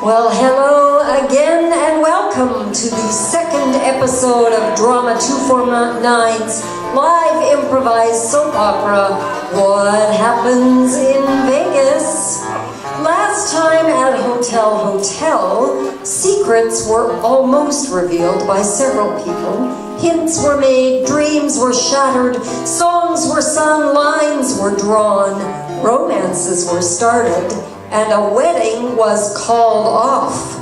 Well, hello again and welcome to the second episode of Drama 249's live improvised soap opera, What Happens in Vegas? Last time at Hotel, secrets were almost revealed by several people. Hints were made, dreams were shattered, songs were sung, lines were drawn, romances were started, and a wedding was called off.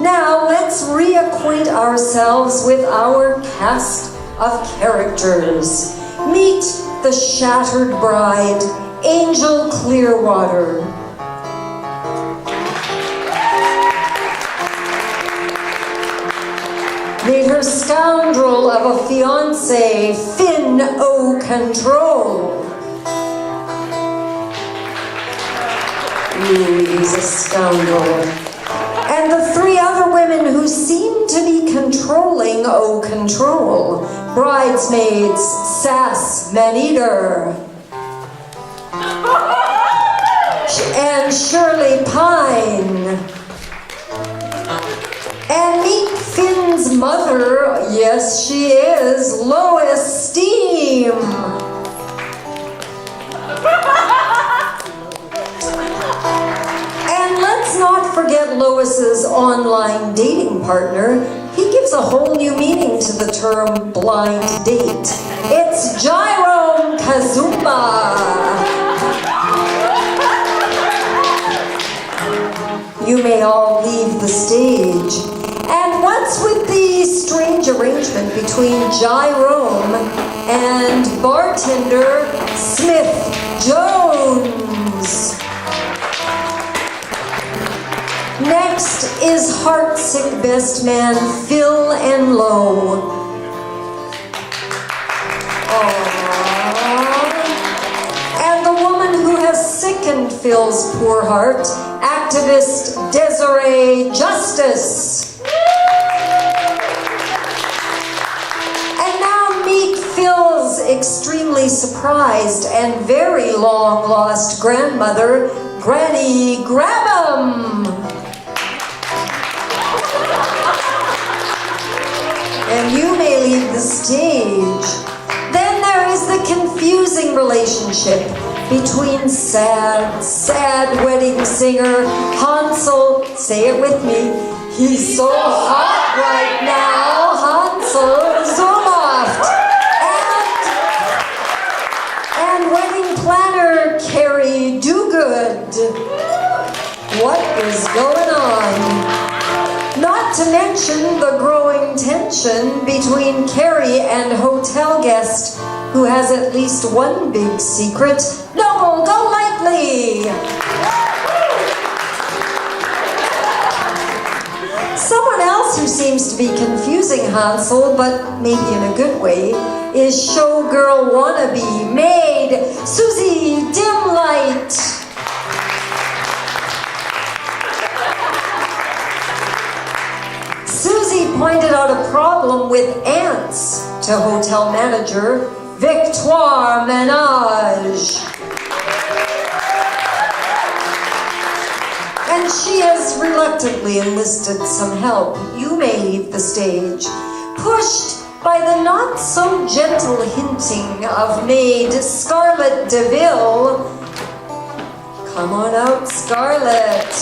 Now let's reacquaint ourselves with our cast of characters. Meet the shattered bride, Angel Clearwater. Meet her scoundrel of a fiancé, Finn O'Control. He's a scoundrel. And the three other women who seem to be controlling O'Control. Bridesmaids, Sass Maneater. And Shirley Pine. And meet Finn's mother, yes she is, Lois Steam. And let's not forget Lois's online dating partner. He gives a whole new meaning to the term blind date. It's Jerome Kazumba. You may all leave the stage. And what's with the strange arrangement between Jerome and bartender Smith Jones? Next is heartsick best man Phil and Lowe. And the woman who has sickened Phil's poor heart, activist Desiree Justice. And now meet Phil's extremely surprised and very long-lost grandmother, Granny Grabham. And you may leave the stage. Then there is the confusing relationship between sad wedding singer Hansel, say it with me, he's so hot right now, Hansel Zoloft, and wedding planner Carrie Dogood. What is going on? Not to mention the growing tension between Carrie and hotel guest who has at least one big secret, Noel Golightly. Someone else who seems to be confusing Hansel, but maybe in a good way, is showgirl wannabe maid Susie Dimlight. Susie pointed out a problem with ants to hotel manager Victoire Menage. And she has reluctantly enlisted some help. You may leave the stage. Pushed by the not-so-gentle hinting of maid Scarlett DeVille. Come on out, Scarlett.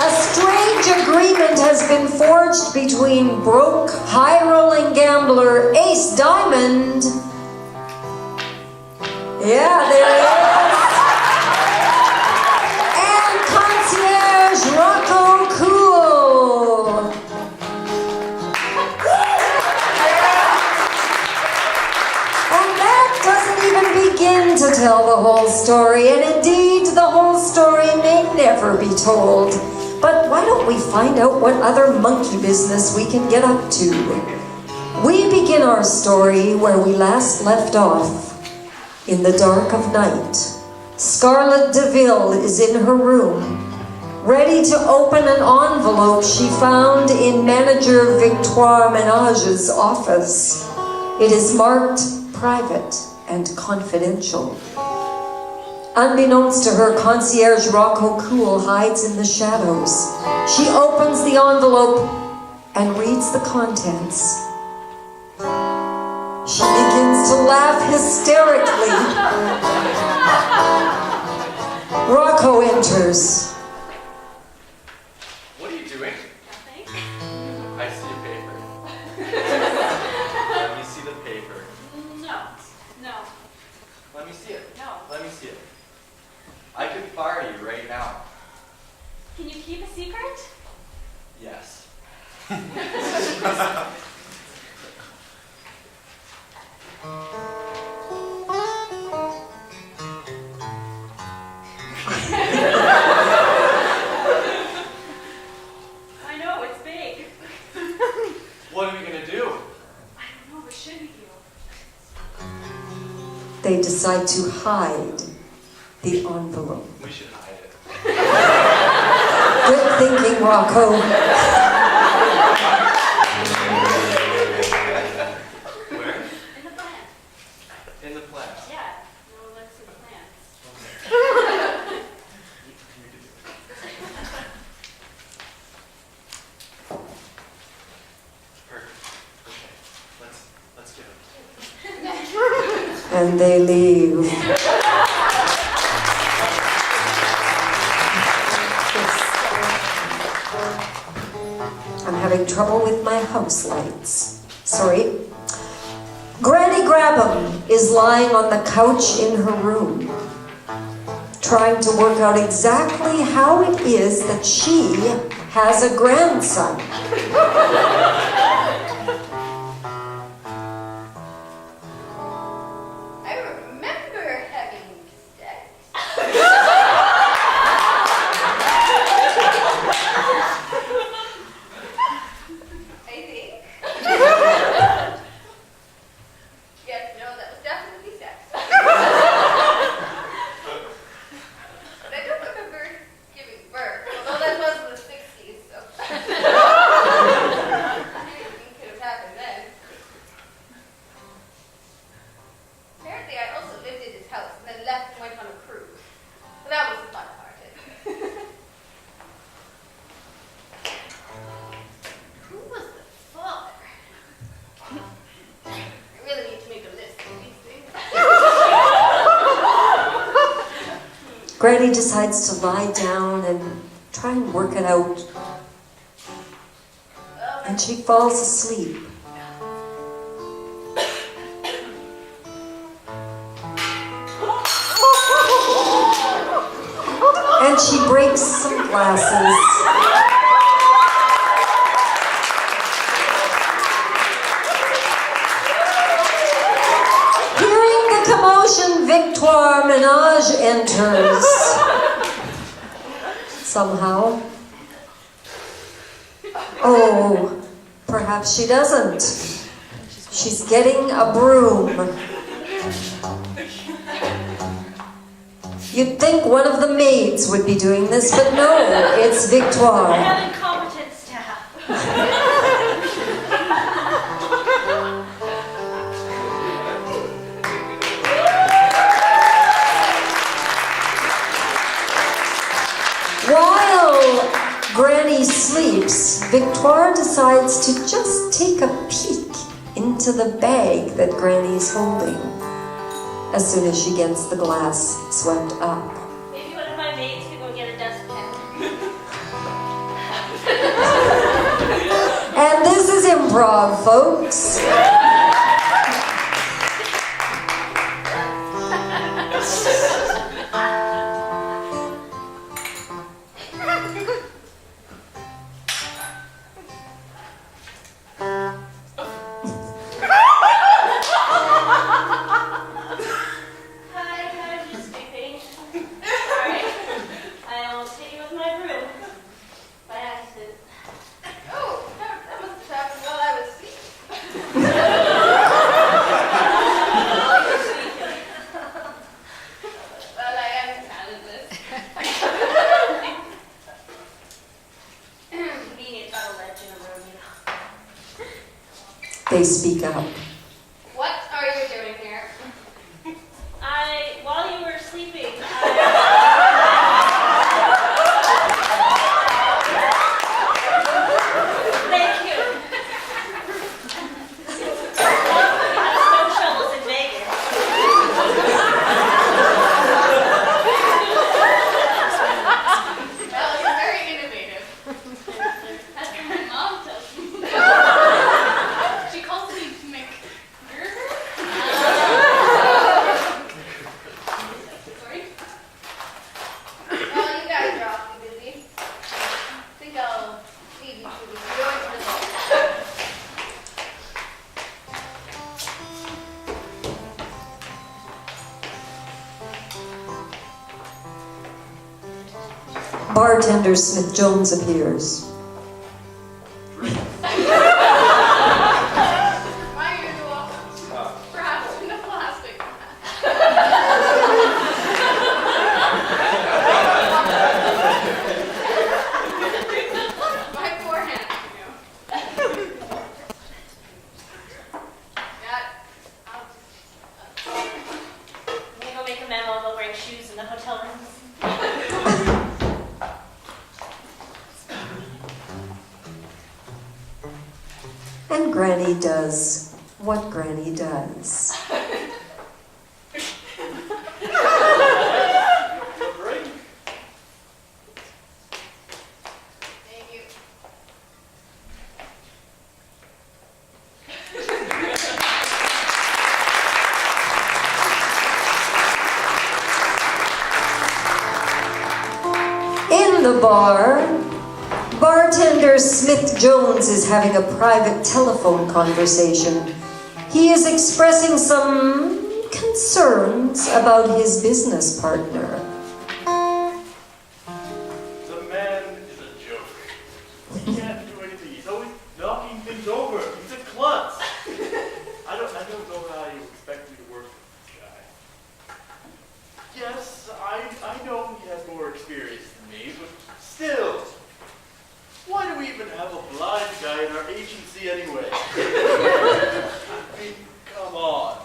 A strange agreement has been forged between broke, high-rolling gambler Ace Diamond. Yeah, there it is. And concierge Rocco Cool. And that doesn't even begin to tell the whole story, and indeed the whole story may never be told. But why don't we find out what other monkey business we can get up to? We begin our story where we last left off, in the dark of night. Scarlett DeVille is in her room, ready to open an envelope she found in manager Victoire Menage's office. It is marked private and confidential. Unbeknownst to her, concierge Rocco Cool hides in the shadows. She opens the envelope and reads the contents. She begins to laugh hysterically. Rocco enters. What are you doing? Nothing. I see a paper. Let me see the paper. No. Let me see it. No. Let me see it. I could fire you right now. Can you keep a secret? Yes. I know, it's big. What are we gonna do? I don't know, what should we do? They decide to hide the envelope. We should hide it. Good thinking, Rocco. Where? In the plant. In the plants. Yeah. No, let's see the plants. Perfect. Okay. Let's do it. And they leave. I'm having trouble with my house lights. Sorry. Granny Grabham is lying on the couch in her room, trying to work out exactly how it is that she has a grandson. I remember having sex. I think. Yes, no, that was definitely sex. But I don't remember giving birth, although that was in the 60s, so. Anything could have happened then. Apparently, I also lived in his house and then left and went on a cruise. So that was the fun part. Who was the father? I really need to make a list of these things. Granny decides to lie down and try and work it out, and she falls asleep. And she breaks some glasses. Hearing the commotion, Victoire Ménage enters. Somehow. Oh, perhaps she doesn't. She's getting a broom. You'd think one of the maids would be doing this, but no, it's I Victoire. have incompetent staff. While Granny sleeps, Victoire decides to just take a peek into the bag that Granny's holding as soon as she gets the glass swept up. Maybe one of my maids could go get a dustpan. And this is improv, folks. Hi, I'm just sleeping. Sorry. I almost hit you with my broom. By accident. Oh, that must have happened while I was asleep. Well, I am talentless. Convenient got a ledge in a room, you know. They speak up. What are you doing here? While you were sleeping, I bartender Smith Jones appears. My usual. Perhaps in a plastic bag. My poor hand, Yeah, I'm gonna go make a memo about wearing shoes in the hotel rooms. And Granny does what Granny does. thank you. In the bar, bartender Smith Jones is having a private telephone conversation. He is expressing some concerns about his business partner. The man is a joke. He can't do anything. He's always knocking things over. He's a klutz. I don't know how you expect me to work with this guy. Yes, I know he has more experience than me, but still. Why do we even have a blind guy in our agency anyway? I mean, come on.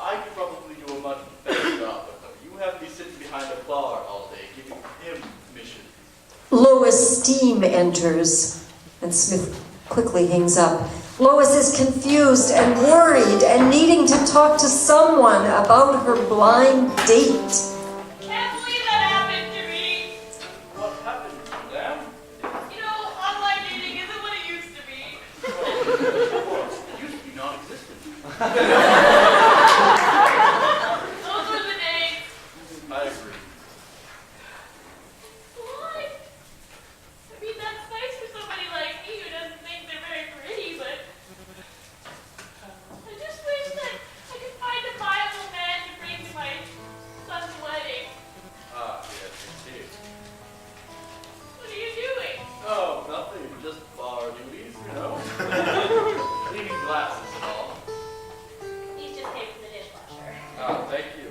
I could probably do a much better job, but you have me sitting behind a bar all day giving him missions. Lois Steam enters, and Smith quickly hangs up. Lois is confused and worried and needing to talk to someone about her blind date. Can't believe that happened to me. What happened to them? You know, online dating isn't what it used to be. Of course, it used to be non-existent. Those were the days. I agree. Why? I mean, that's nice for somebody like me who doesn't think they're very pretty, but I just wish that I could find a viable man to bring to my son's wedding. Ah, yes, indeed. What are you doing? Oh, nothing, just bar duties, you know. Cleaning glasses and all. He's just taking the dishwasher. Oh, thank you.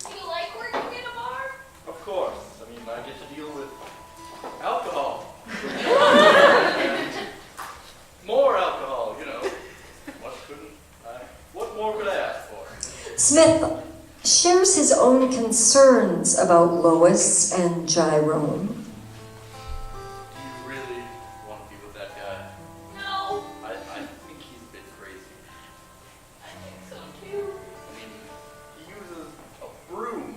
Do you like working in a bar? Of course. I mean, I get to deal with alcohol. More alcohol, you know. What more could I ask for? Smith shares his own concerns about Lois and Jerome. Do you really want to be with that guy? No, I think he's a bit crazy. I think so too. I mean, he uses a broom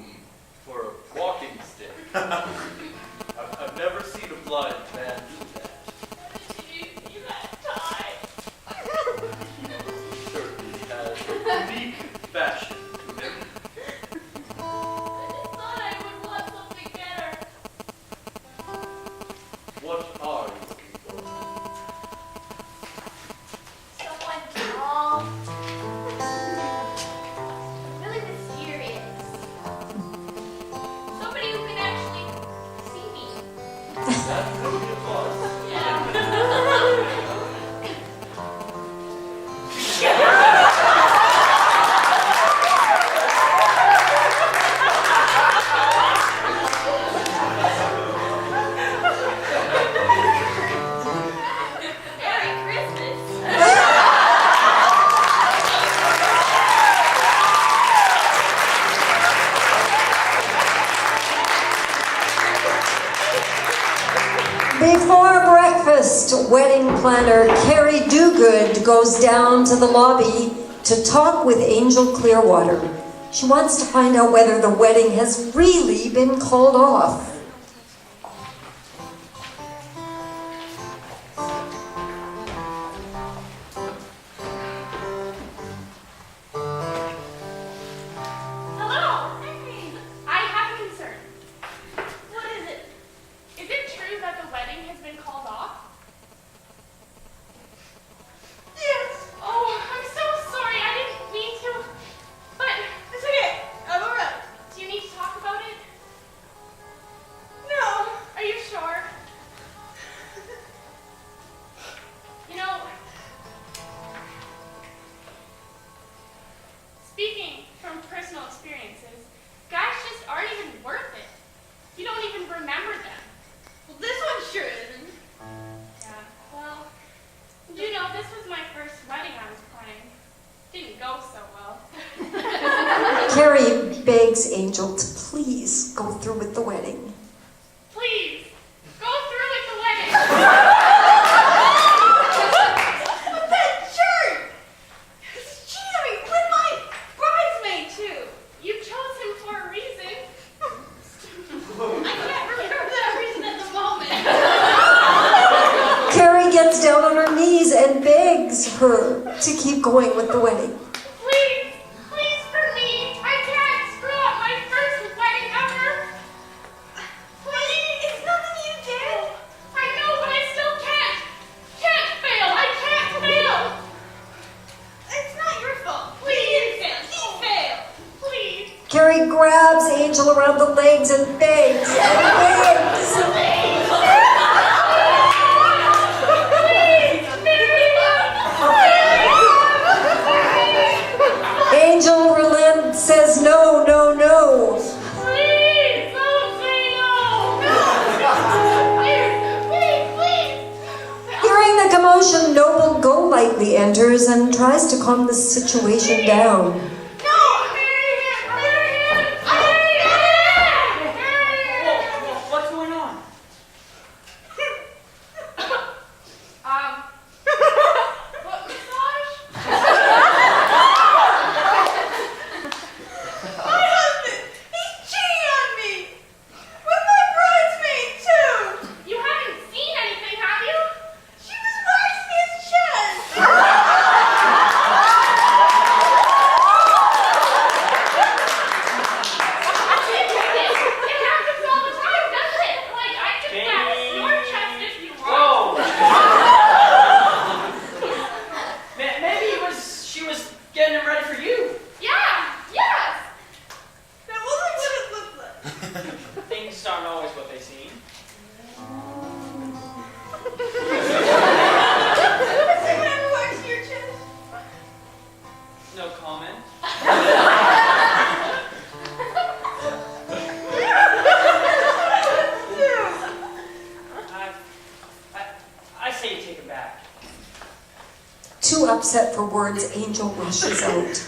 for a walking stick. I've never seen a blind man do that. What did you do that time? He certainly has a unique fashion to him. I just thought I would want something better. What are you looking for? Someone tall. Really mysterious. Somebody who can actually see me. That would be a plus. Yeah. Merry Christmas. Before breakfast, wedding planner Carrie Dogood goes down to the lobby to talk with Angel Clearwater. She wants to find out whether the wedding has really been called off. Hello. Hey. I have a concern. What is it? Is it true that the wedding has been called off? Yes. Oh, I'm so sorry. I didn't mean to. But it's okay. I'm alright. Do you need to talk about it? Didn't go so well. Carrie begs Angel to please go through with the wedding. Please, go through with the wedding. But that jerk! He's cheating with my bridesmaid, too. You chose him for a reason. I can't remember that reason at the moment. Carrie gets down on her knees and begs her to keep going with the wedding. Please, please for me. I can't screw up my first wedding ever. Please, it's nothing you did. I know, but I still can't. Can't fail. I can't fail. It's not your fault. Please, He failed. please. Carrie grabs Angel around the legs and begs and begs. Angel relents, says no, no, no. Please, don't say no. Please. Hearing the commotion, Noble Golightly enters and tries to calm the situation down. No, What's going on? What massage? My husband, he's cheating on me. With my bridesmaid, too. You haven't seen anything, have you? She was riding his chest. It happens all the time, doesn't it? Like, I could pass your chest if you want. Whoa! Maybe she was getting him ready for you. Yeah, yes. That wasn't what it looked like. Things aren't always what they seem. Has anyone ever waxed your chest? No comment. I say you take him back. Too upset for words, Angel rushes out,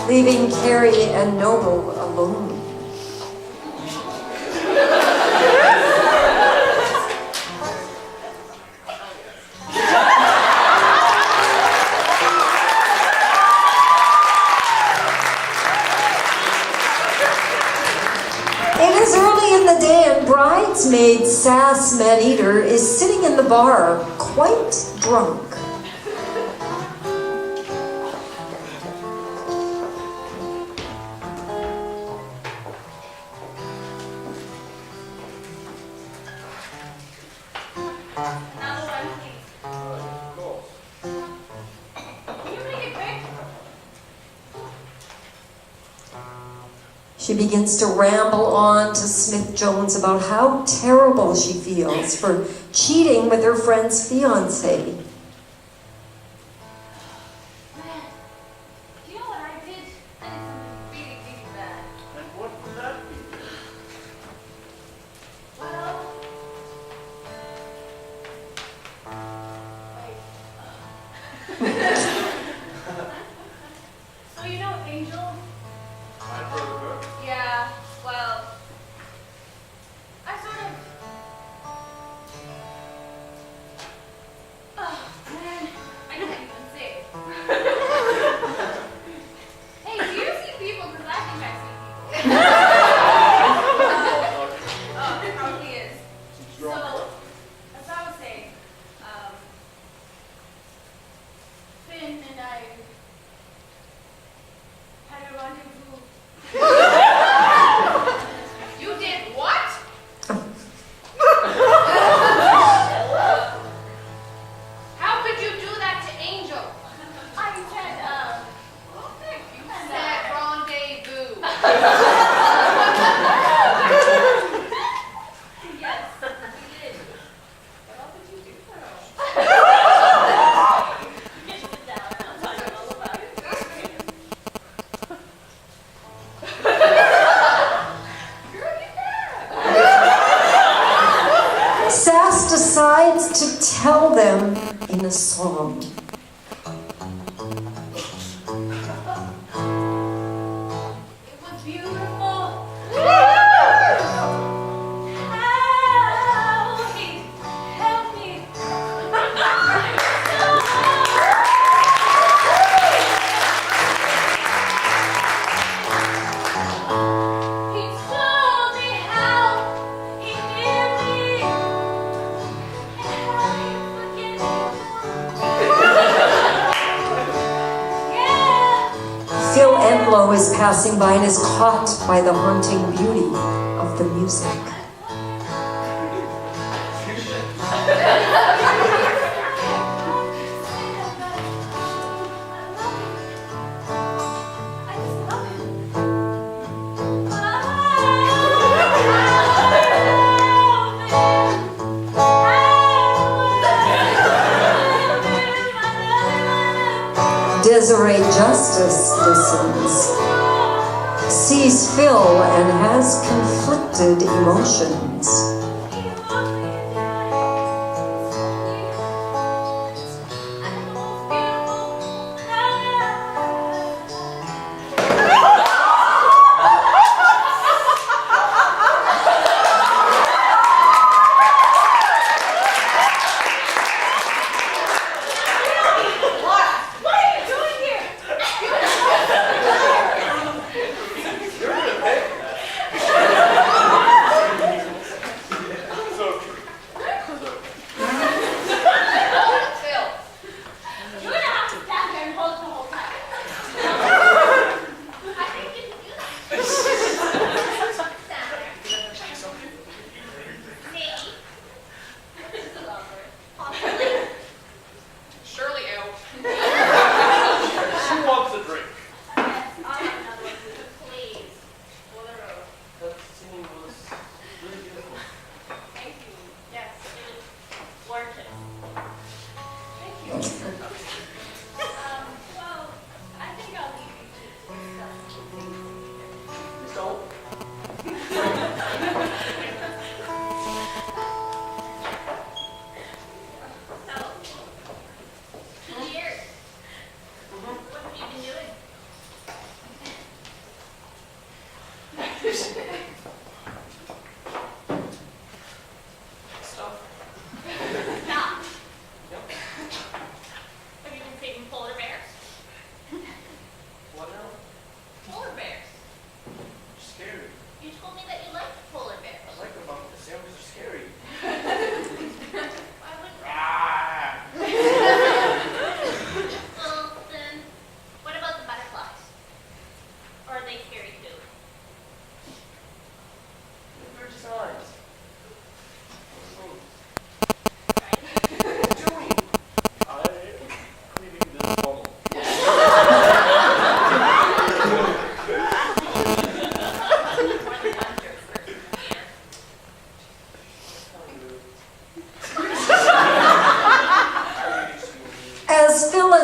leaving Carrie and Noble alone. It is early in the day and bridesmaid Sass Maneater is sitting in the bar, quite drunk. Another one, please. Can you make it quick? She begins to ramble on to Smith Jones about how terrible she feels for cheating with her friend's fiancé. Man, do you know what I did? I did something really, really bad. And what would that be? Well, so you know Angel? I've heard of her. Yeah, well, I sort of... Oh, man, I can't even say. Hey, do you see people? Because I think I see people. How he is. So, as I was saying, Finn and I had a rendezvous. You did what? How could you do that to Angel? I said, said rendezvous. Yes, we did. What else did you do for her? Get down, I'll tell you all about it. Sass decides to tell them in a song. Enlo is passing by and is caught by the haunting beauty of the music. Desiree Justice listens, sees Phil and has conflicted emotions.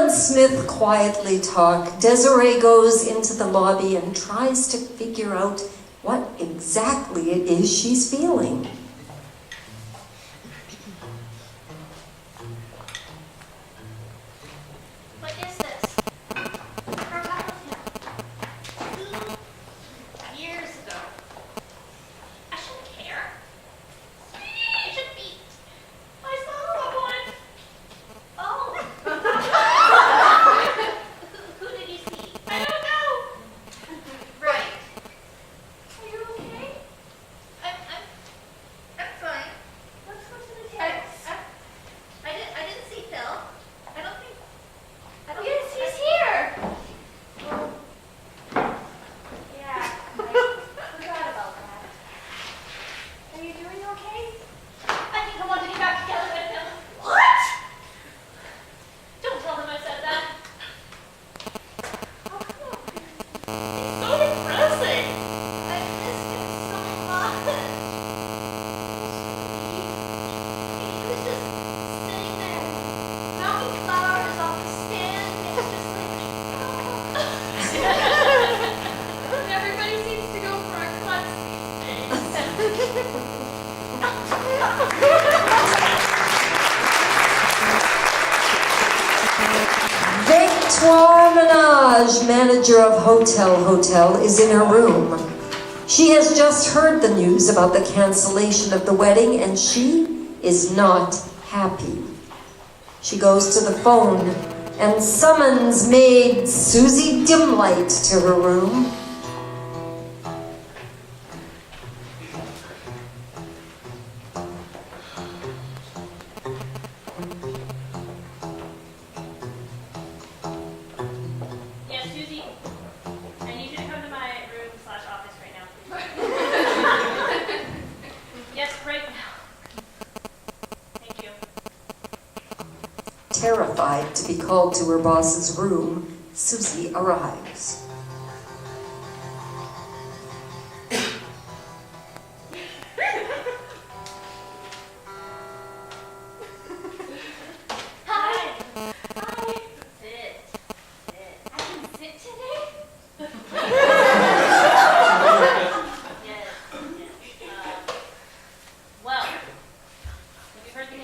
Smith quietly talk, Desiree goes into the lobby and tries to figure out what exactly it is she's feeling. What is this? Her back with him. 2 years ago. I shouldn't care. I should be. I saw someone. Oh. Who did you see? I don't know. Right. Are you okay? I'm fine. Let's go to the table. I didn't see Phil. I don't think. Yes, he's here. Yeah, I forgot about that. Are you doing okay? I think I want to get back together with him. What? Don't tell him I said that. Oh, come on. It's so depressing. I missed him so much. He was just sitting there, knocking flowers off the stand. It's just like, everybody seems to go for a klutz these days. Victoire Menage, manager of Hotel, is in her room. She has just heard the news about the cancellation of the wedding and she is not happy. She goes to the phone and summons maid Susie Dimlight to her room. Yes, Susie? horrified to be called to her boss's room, Susie arrives. Hi. Hi. Sit. Sit. I can sit today? Yes. Well, have you heard the news?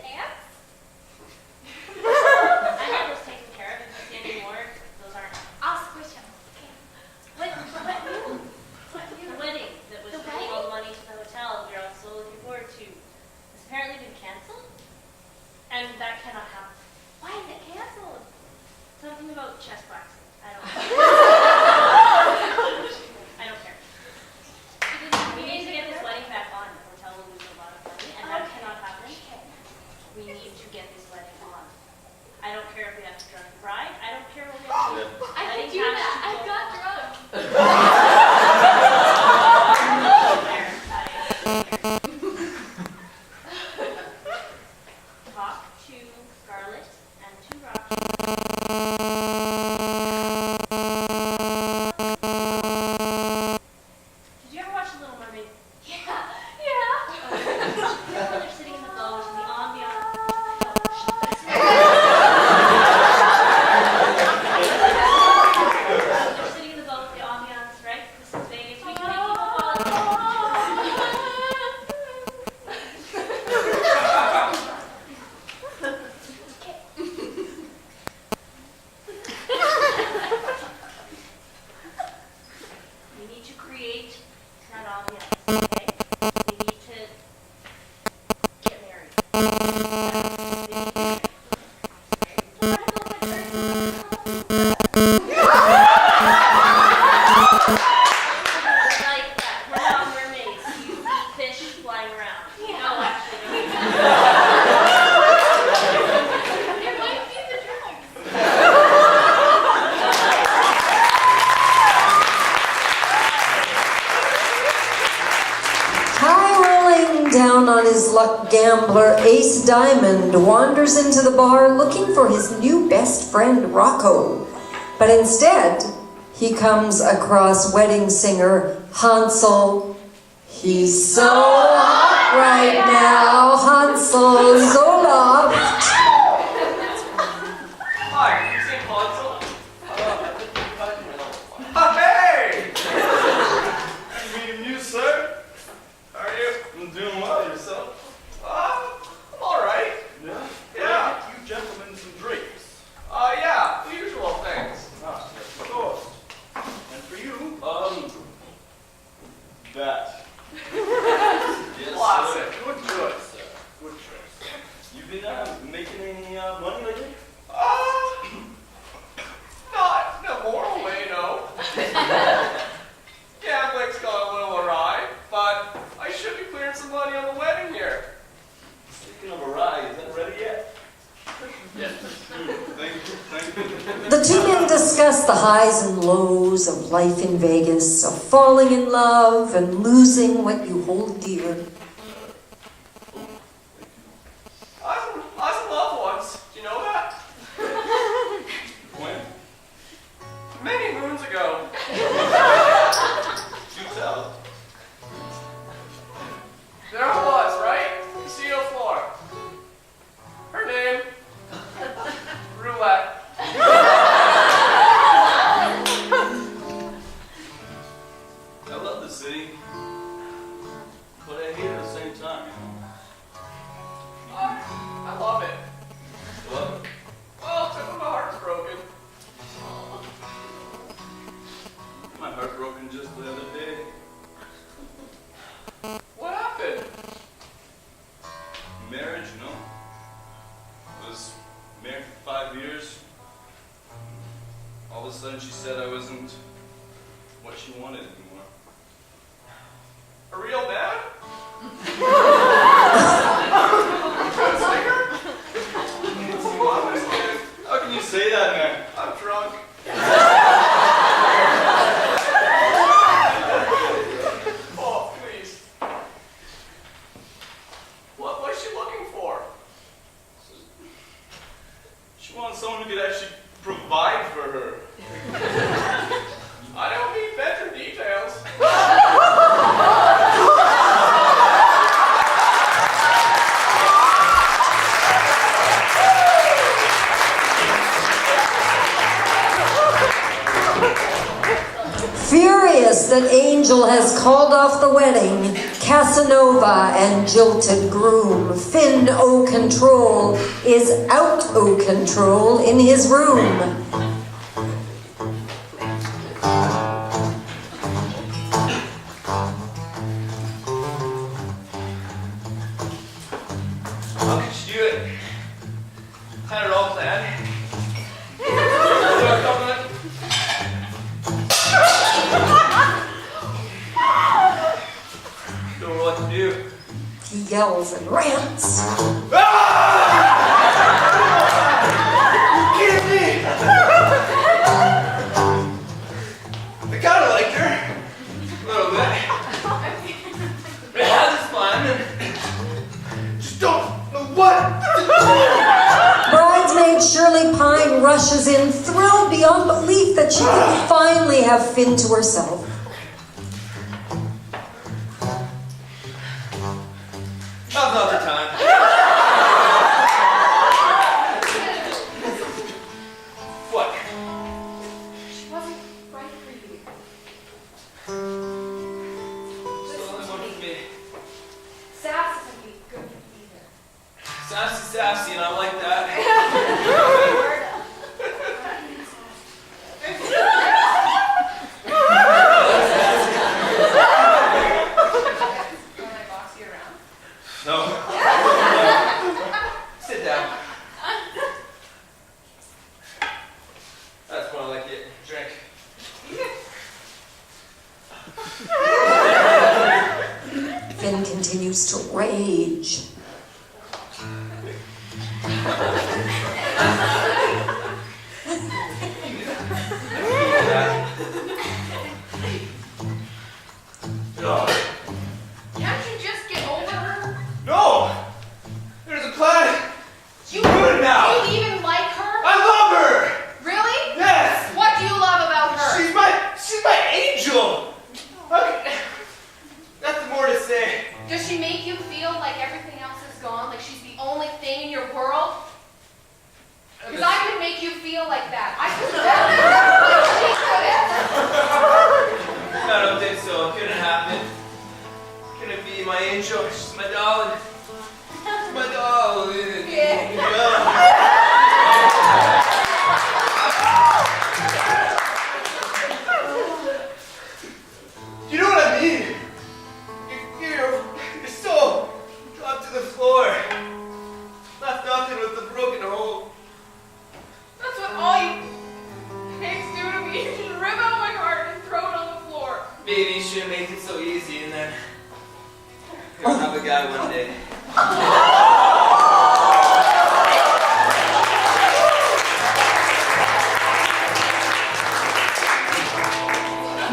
Ants? I had those taken care of. If you see any more, those aren't. I'll squish them. Okay. What news? What news? The wedding that was bringing all the money to the hotel we were all so looking forward to has apparently been canceled. And that cannot happen. Why is it canceled? Something about chest waxing. I don't know. I don't care. We need to get this wedding back on. The hotel will lose a lot of money, and that cannot happen. We need to get this wedding on. I don't care if we have to drug the bride. I don't care what we have to do. I can do that. I've got drugs. Talk to Scarlett and to Rocky. Did you ever watch The Little Mermaid? Yeah. You know when they're sitting in the boat and the ambiance. They're sitting in the boat, the ambiance, right? This is Vegas. We can make people fall We need to create that ambiance, okay? We need to get married. Like that. We're not mermaids. You see fish flying around. No, actually, no. It might be the drugs. High rolling down on his luck gambler, Ace Diamond wanders into the bar looking for his new best friend, Rocco. But instead, he comes across wedding singer Hansel. He's so hot right now, Hansel Zoloft. Hi, you say Hansel? Hey! Meeting you, sir. How are you? I'm doing well. Yourself? I'm alright. Yeah. Yeah. Get you gentlemen some drinks. Yeah, the usual things. Ah, yes, of course. And for you, that. Yes, Classic. Good choice, sir. Good choice. You been making any money lately? Not in a moral way, no. Gambling's gone a little awry, but I should be clearing some money on the wedding here. Speaking of awry, is that ready yet? Yes. Thank you. The two men discuss the highs and lows of life in Vegas, of falling in love and losing what you hold dear. I was in love once. Do you know that? When? Many moons ago. Do tell. There I was, right? Casino floor. Her name? Roulette. I love the city, but I hate it at the same time. I love it. What? Well, except when my heart's broken. My heart broken just the other day. What happened? Marriage, you know? I was married for 5 years. All of a sudden she said I wasn't what she wanted anymore. A real man? Good singer? Well, I'm just kidding. How can you say that, man? I'm drunk. Oh, please. What was she looking for? I should provide for her. I don't need better details. Furious that Angel has called off the wedding, Casanova and jilted groom Finn O'Control is out O'Control in his room. How could you do it? Had it all planned. Don't know what to do. He yells and rants. You kidding me? I kinda liked her. A little bit. I had this plan and just don't know what to do. Bridesmaid Shirley Pine rushes in, thrilled beyond belief that she could finally have Finn to herself. Now's not the time. What? She wasn't right for you. Still only one for me. Sass isn't be good for you either. Sassy, and I like that. Can I box you around? No. Sit down. That's more like it. Drink. Finn continues to rage. Can't you just get over her? No! There's a plan! You Do it now! You even like her? I love her! Really? Yes! What do you love about her? She's my angel! Okay. Nothing more to say. Does she make you feel like everything else is gone? Like she's the only thing in your world? Because I could make you feel like that. I could. I don't think so. It couldn't happen. Couldn't be my angel. She's my darling. She's my darling. Yeah. You know what I mean? Your soul dropped to the floor. Left nothing with the broken hole. That's what all you pigs do to me. You just rip out my heart and throw it on the floor. Maybe you shouldn't make it so easy and then you'll have a guy one day.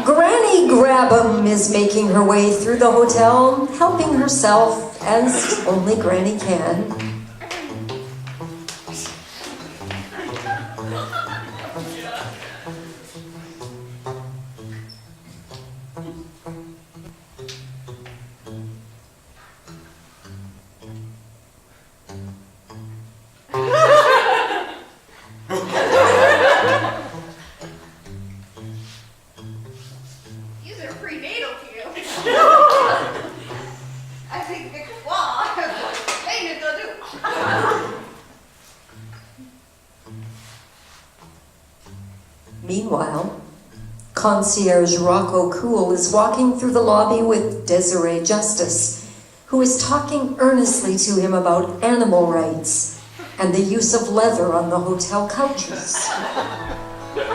Granny Grab'em is making her way through the hotel, helping herself as only Granny can. These are prenatal to you. I think it's wow. They need to do. Meanwhile, concierge Rocco Cool is walking through the lobby with Desiree Justice, who is talking earnestly to him about animal rights and the use of leather on the hotel couches. What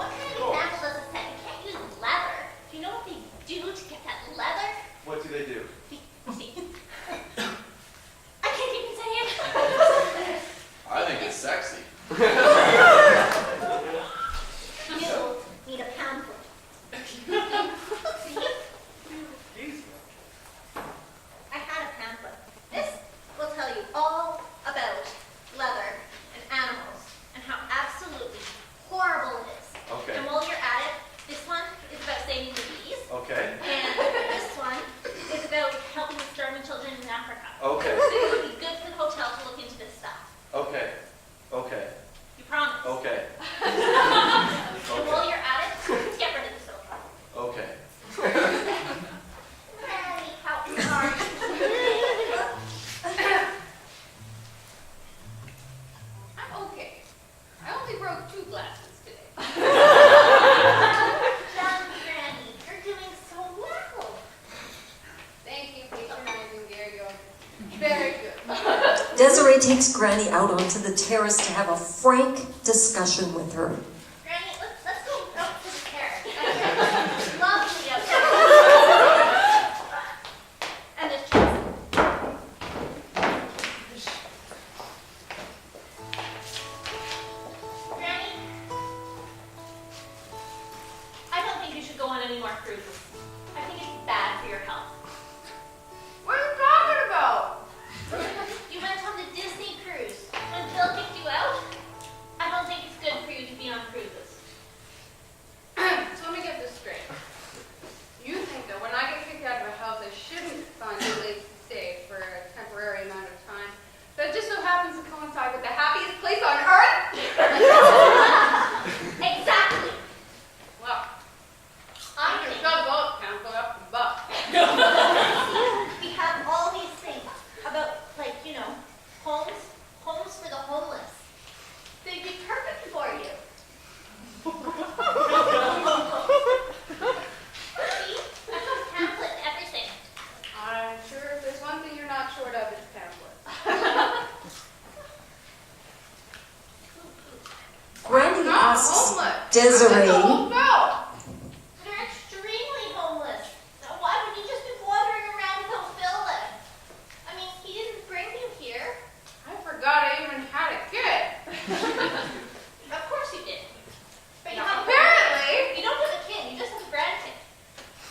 kind of example is this that you can't use leather? Do you know what they do to get that leather? What do they do? I can't even say it. I think it's sexy. You'll need a pound for it. Jeez. Desiree takes Granny out onto the terrace to have a frank discussion with her. Granny, let's go out to the terrace. It's lovely out there. And there's chairs. Granny, I don't think you should go on any more cruises. I think it's bad for your health. What are you talking about? You went on the Disney cruise when Bill kicked you out. I don't think it's good for you to be on cruises. So let me get this straight. You think that when I get kicked out of a house, I shouldn't find a place to stay for a temporary amount of time that just so happens to coincide with the happiest place on earth? Exactly. Well, I I'm think gonna shove those pants up the butt. we have all these things about, like, you know, homes for the homeless. They'd be perfect for you. See? I've got a pamphlet and everything. I'm sure if there's one thing you're not short of, it's pamphlets. Granny Not asks homeless. Desiree, That's a whole belt. They're extremely homeless. Now, why would you just be wandering around without Philip? I mean, he didn't bring you here. I forgot I even had a kid. Of course you did. But you Now, have apparently, you don't have a kid, you just have a grandkid.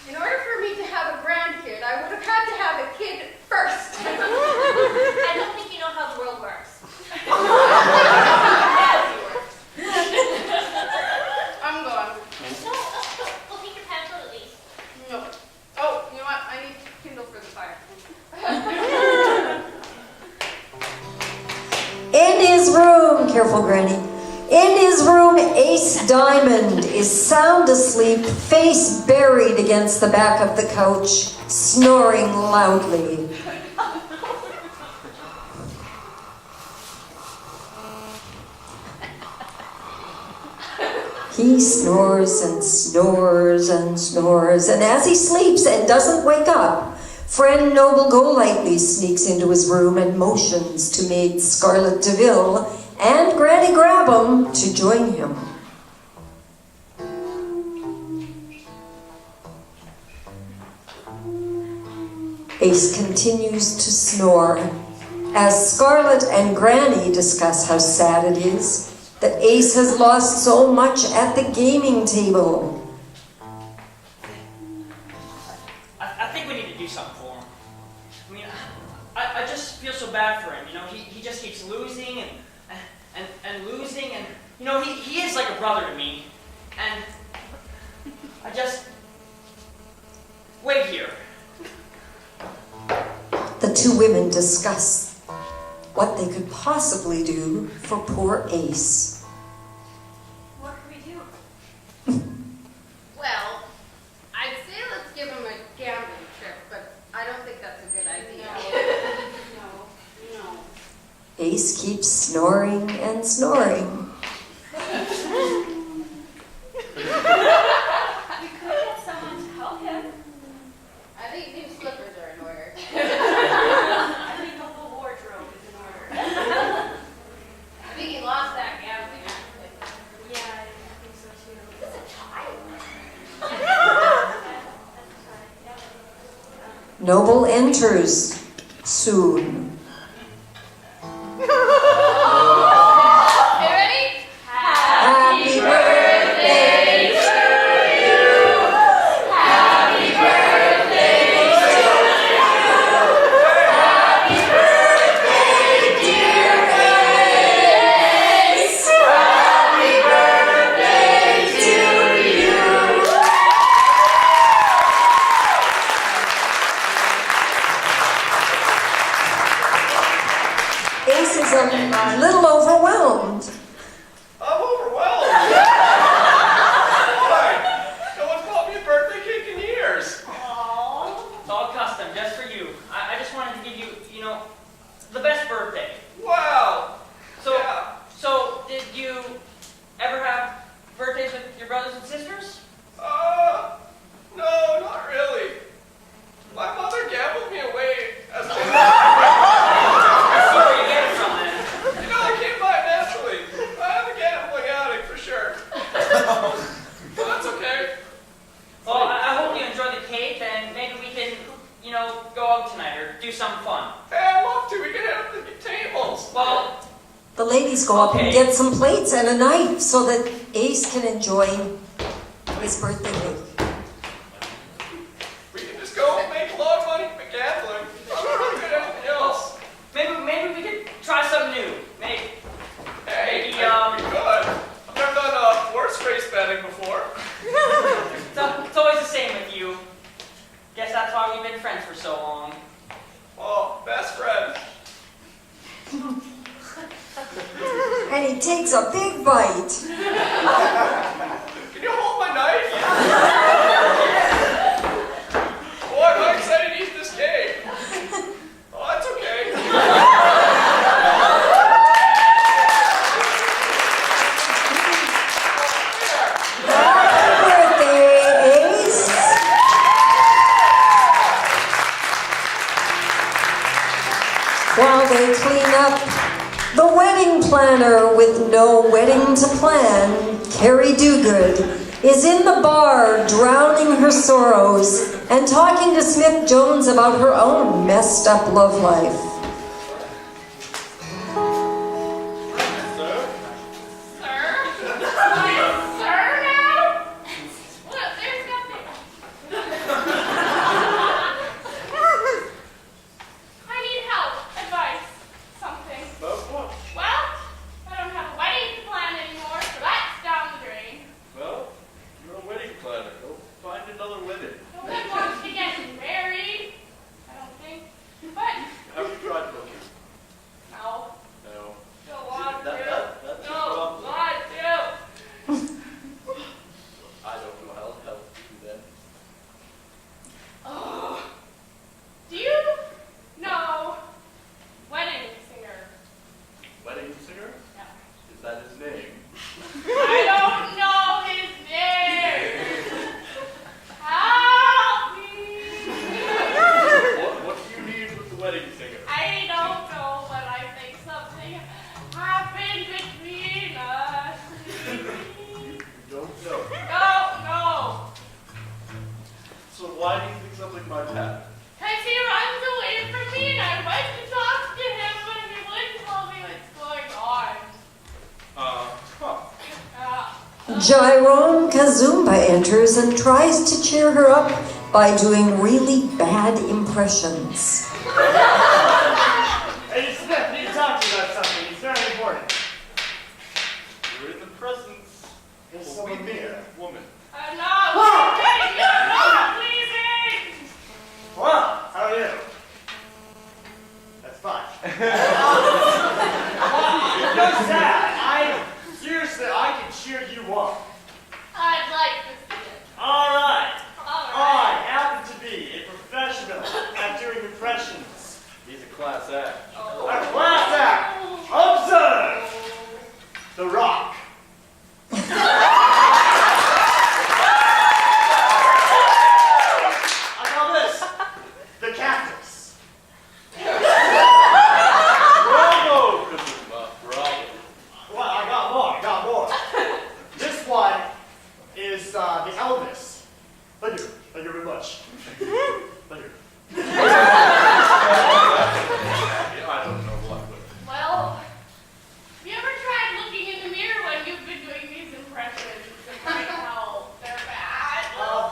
in order for me to have a grandkid, I would have had to have a kid first. I don't think you know how the world works. I'm gone. No, we'll take your pamphlet at least. No. Oh, you know what? I need Kindle for the fire. in his room, careful Granny, in his room, Ace Diamond is sound asleep, face buried against the back of the couch, snoring loudly. He snores and snores and snores, and as he sleeps and doesn't wake up, friend Noble Golightly sneaks into his room and motions to maid Scarlett DeVille and Granny Grabham to join him. Ace continues to snore as Scarlett and Granny discuss how sad it is that Ace has lost so much at the gaming table. I think we need to do something for him. I mean, I just feel so bad for him. You know, he just keeps losing and losing, and you know, he is like a brother to me. And I just wait here. The two women discuss what they could possibly do for poor Ace. What can we do? Well, I'd say let's give him a gambling trip, but I don't think that's a good idea. No. Ace keeps snoring and snoring. We could get someone to help him. I think new slippers are in order. I think the whole wardrobe is in order. I think he lost that gambling actually. Yeah, I think so too. This is a child. Noble enters soon. Okay, ready? Happy birthday to you. Happy birthday to you. Happy birthday, dear Ace. Happy birthday to you. Ace is a little overwhelmed. I'm overwhelmed. Why? No one's bought me a birthday cake in years. Aww. It's all custom, just for you. I just wanted to give you, you know, the best birthday. Wow. So, Yeah. so did you ever have birthdays with your brothers and sisters? No, not really. My mother gambled me away as a I see where you get it from go out tonight or do something fun? Hey, I'd love to. We can hit up the tables. Well, The ladies go up and Okay. get some plates and a knife so that Ace can enjoy his birthday cake. We can just go and make a lot of money from gambling. I'm not really good at anything else. maybe we could try something new. Maybe. Hey, Maybe, we could. I've never done horse race betting before. It's always the same with you. Guess that's why we've been friends for so long. Well, best friend. And he takes a big bite. Can you hold my knife? Boy, I'm excited to eat this cake. Oh, that's okay. Happy birthday, Ace. While they clean up the wedding planner with no wedding to plan, Carrie Dogood is in the bar drowning her sorrows and talking to Smith Jones about her own messed up love life. Sir? Sir? Sir now? What? There's nothing. I need help, advice, something. Well, what? Well, I don't have a wedding to plan anymore, so that's down the drain. Well, you're a wedding planner. Go find another wedding. No one wants to get married, I don't think. But, Have you tried looking? no, No. don't want to. That's your No, problem. want to. I don't know how to help you then. Oh. Do you know wedding singer? Wedding singer? Yeah. Is that his name? I don't know his name. Help me. What do you need with the wedding singer? I don't know, but I think something happened between us. You don't know. No. So why do you think something might happen? Because he runs away from me and I went to talk to him, but he wouldn't tell me what's going on. Jairon Kazumba enters and tries to cheer her up by doing really bad impressions. Hey, Smith, I need to talk to you about something. It's very important. You're in the presence There's of a someone weeping here. woman. I'm not leaving! You're not leaving! Well, how are you? That's fine. No sad. Seriously, I can cheer you up. I'd like to see it. All right. All I right. happen to be a professional at doing impressions. He's a class act. A class act. Observe. The Rock. I call this the Cactus. Bravo, Kazuma, bravo. Well, I got more. This one is the Elvis. Thank you very much. Thank you. I don't know what would. Well, have you ever tried looking in the mirror when you've been doing these impressions and find how they're bad? Well,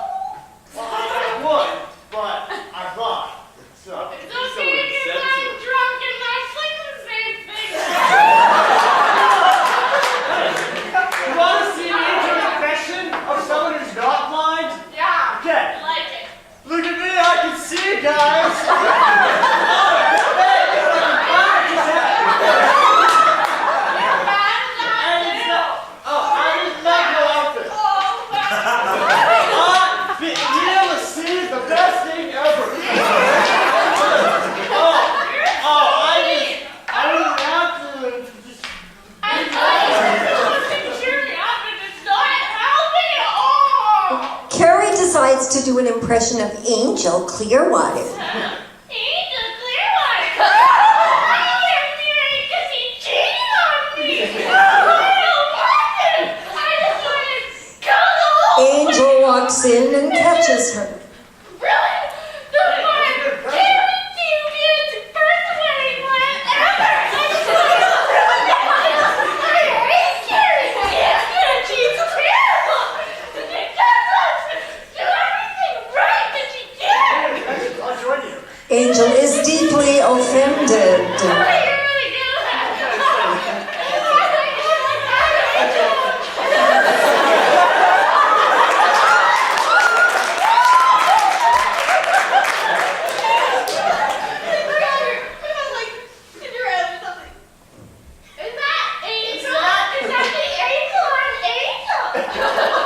I would, but I'm not. So, It's okay because I'm drunk and that's like the same thing. you want to see me do an impression of someone who's not blind? Yeah, Okay. I like it. Look at me, I can see, guys. You're bad at that too. I didn't like your outfit. Oh, wow. Neil is seeing the best thing ever. I didn't have to just. I'm trying to cheer me up and it's not helping at all. Carrie decides to do an impression of Angel Clearwater. Angel Clearwater. I can't marry because he cheated on me. I don't want it. I just want to go the whole Angel way. walks in and catches her. Really? The part Angel is deeply offended.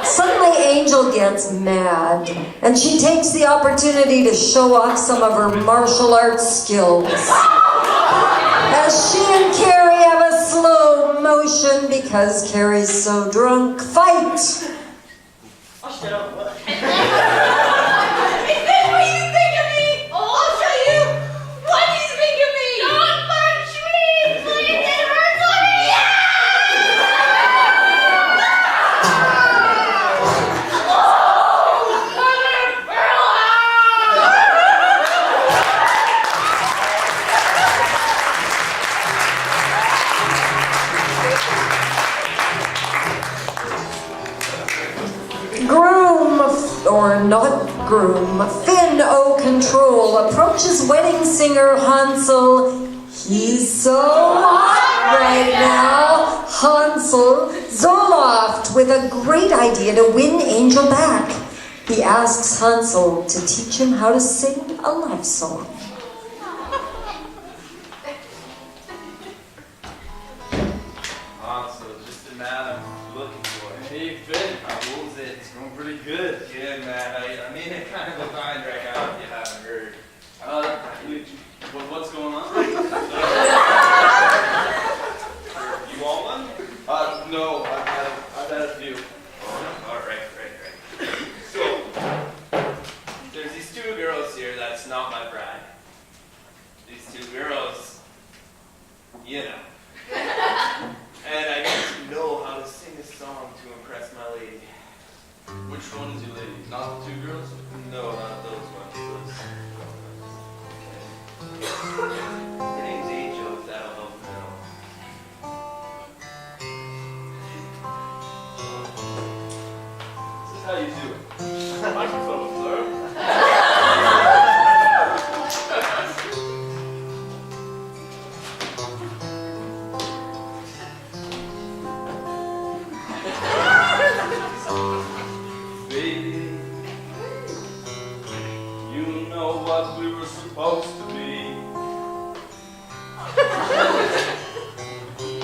Suddenly, Angel gets mad, and she takes the opportunity to show off some of her martial arts skills. As she and Carrie have a slow motion, because Carrie's so drunk, fight. I'll shut up. Is this what you think of me? Oh, I'll show you what you think of me. Don't punch me, please. It hurts on me. Groom, or not groom, Finn O'Control approaches wedding singer Hansel. He's so hot right now. Hansel Zoloft with a great idea to win Angel back. He asks Hansel to teach him how to sing a love song. Hansel, just the man I'm looking for. Hey, Finn, how was it? It's going pretty good. Yeah, man. I'm in a kind of a bind right now, if you haven't heard. What's going on? You want one? No, I've had a few. All right. So, there's these two girls here that's not my bride. These two girls, you know. And I need to know how to sing a song to impress my lady. Which one is your lady? Not the two girls? No, not those ones. Her name's Angel, if that'll help me out. This is how you do it. Microphone, sir. Baby, you know what we were supposed to be.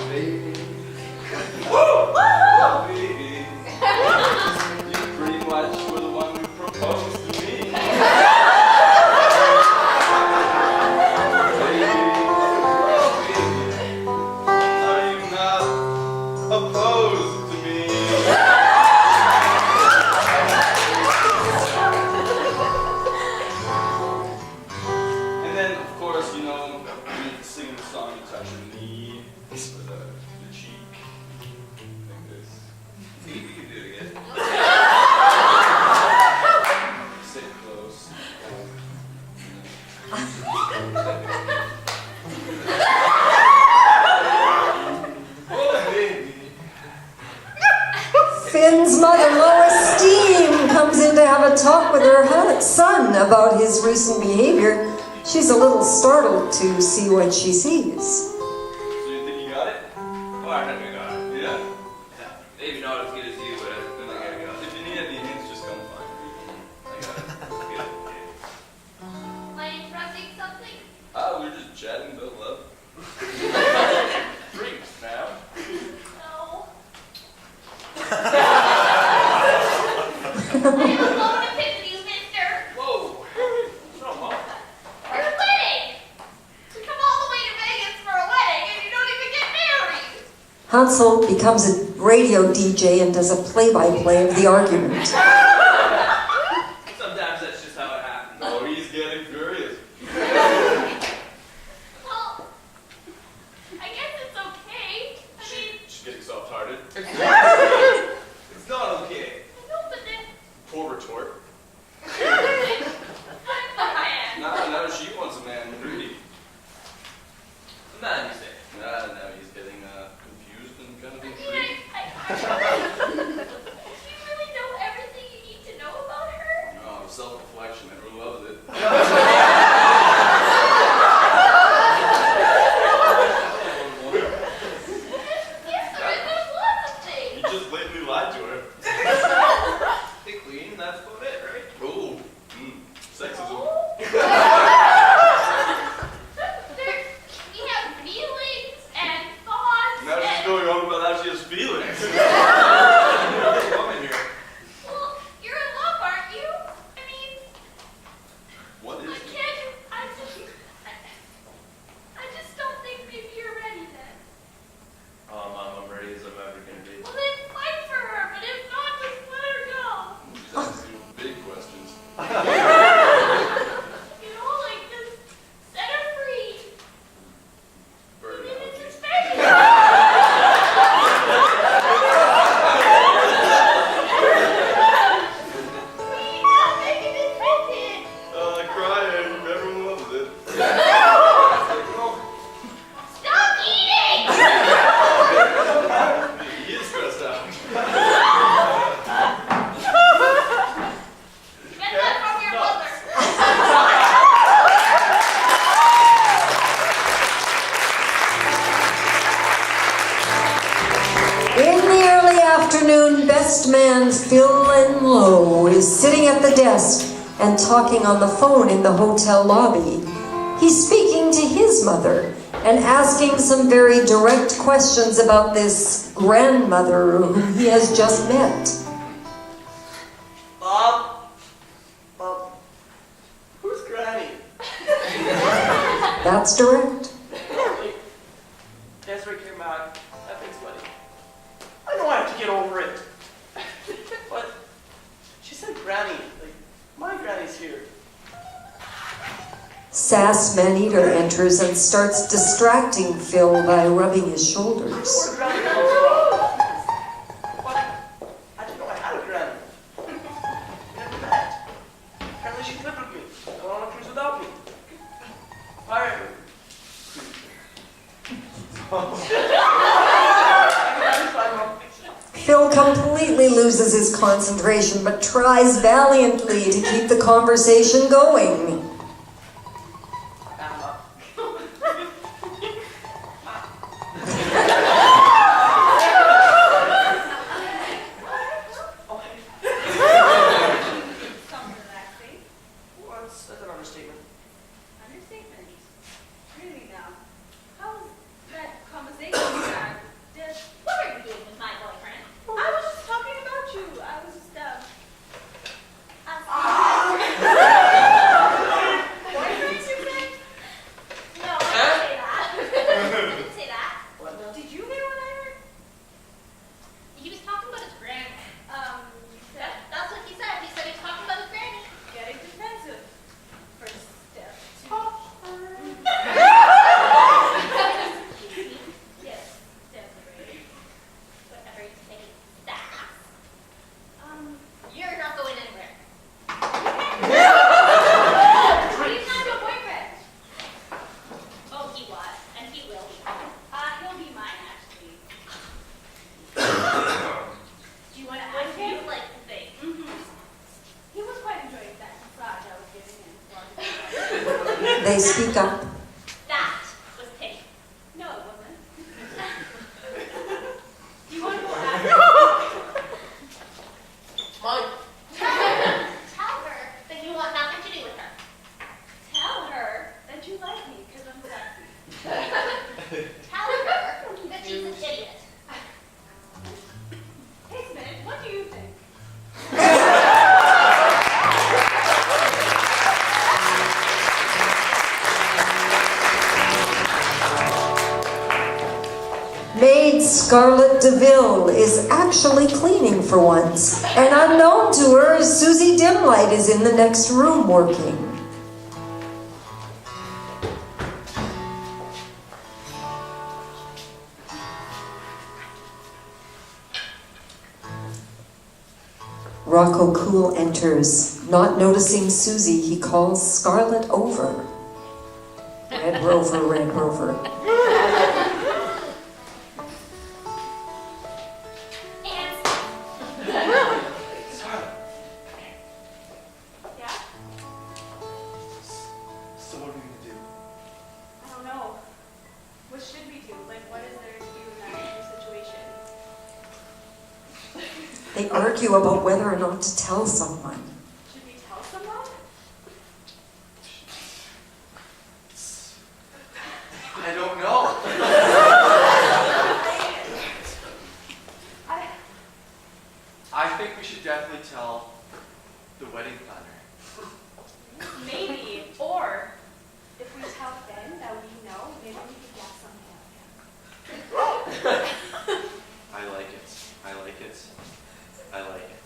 Baby, baby, you pretty much were the one who proposed to me. Baby, are you not opposed to me? And then, of course, you know, when you're singing the song, you touch your knee, or the cheek, like this. See, we can do it again. Sit close. Oh, baby. Finn's mother, Lois Steam, comes in to have a talk with her son about his recent behavior. She's a little startled to see what she sees. So you think you got it? Oh, I think I got it. Yeah? Yeah. Maybe not as good as you, but I think I got it. If you need any hints, just come find me. I got it. Good. Am I interrupting something? We're just chatting about love. Drinks now. No. I have a moment of epiphanies, mister. Whoa! What's wrong, Mom? For a wedding. We come all the way to Vegas for a wedding and you don't even get married. Hansel becomes a radio DJ and does a play-by-play of the argument. Sometimes that's just how it happens. Oh, he's getting furious. Well, I guess it's okay. I mean, She's getting soft-hearted. It's not okay. no, but then Poor retort. I'm the man. Now she wants a man, Rudy. A man, you say? Now he's getting confused and kind of I mean, intrigued. I do you really know everything you need to know about her? Oh, self-reflection. Everyone loves it. is sitting at the desk and talking on the phone in the hotel lobby. He's speaking to his mother and asking some very direct questions about this grandmother whom he has just met. Bob, who's Granny? That's direct. Desiree came back. That thing's funny. I know I have to get over it. But she said Granny. Like, my Granny's here. Sass Maneater enters and starts distracting Phil by rubbing his shoulders. Where Granny comes from. But I didn't know I had a Granny. We never met. Apparently she lived with me. Went on a cruise without me. Alright. Phil completely loses his concentration but tries valiantly to keep the conversation going. That's an understatement. Understatement. Really now. How was that conversation you had? What are you doing with my boyfriend? I was just talking about you. I was just, boyfriend, you said? No, I didn't say that. I didn't say that. What now? Did you hear what I heard? He was talking about his granny. You said That's what he said. He said he was talking about his granny. getting defensive. First step. Yes, Desiree. Whatever you say, Sass. You're not going anywhere. He's not your boyfriend. Oh, he was, and he will be. He'll be mine, actually. Do you want to ask him? You'd like to think. He was quite enjoying that massage I was giving him. They speak up. That was pity. No, it wasn't. Do you want to go ask Mine. Tell her that you want nothing to do with her. Tell her that you like me because I'm sexy. Tell her that she's an idiot. Hey, Smith, what do you think? Maid Scarlett DeVille is actually cleaning for once, and unknown to her, Susie Dimlight is in the next room working. Rocco Cool enters. Not noticing Susie, he calls Scarlett over. Red Rover, Red Rover. And Yeah? So what are we gonna do? I don't know. What should we do? Like, what is there to do in that situation? They argue about whether or not to tell someone. Should we tell someone? I don't know. I think we should definitely tell the wedding planner. Maybe. Or, if we tell Ben that we know, maybe we could get something out of him. I like it. I like it. I like it.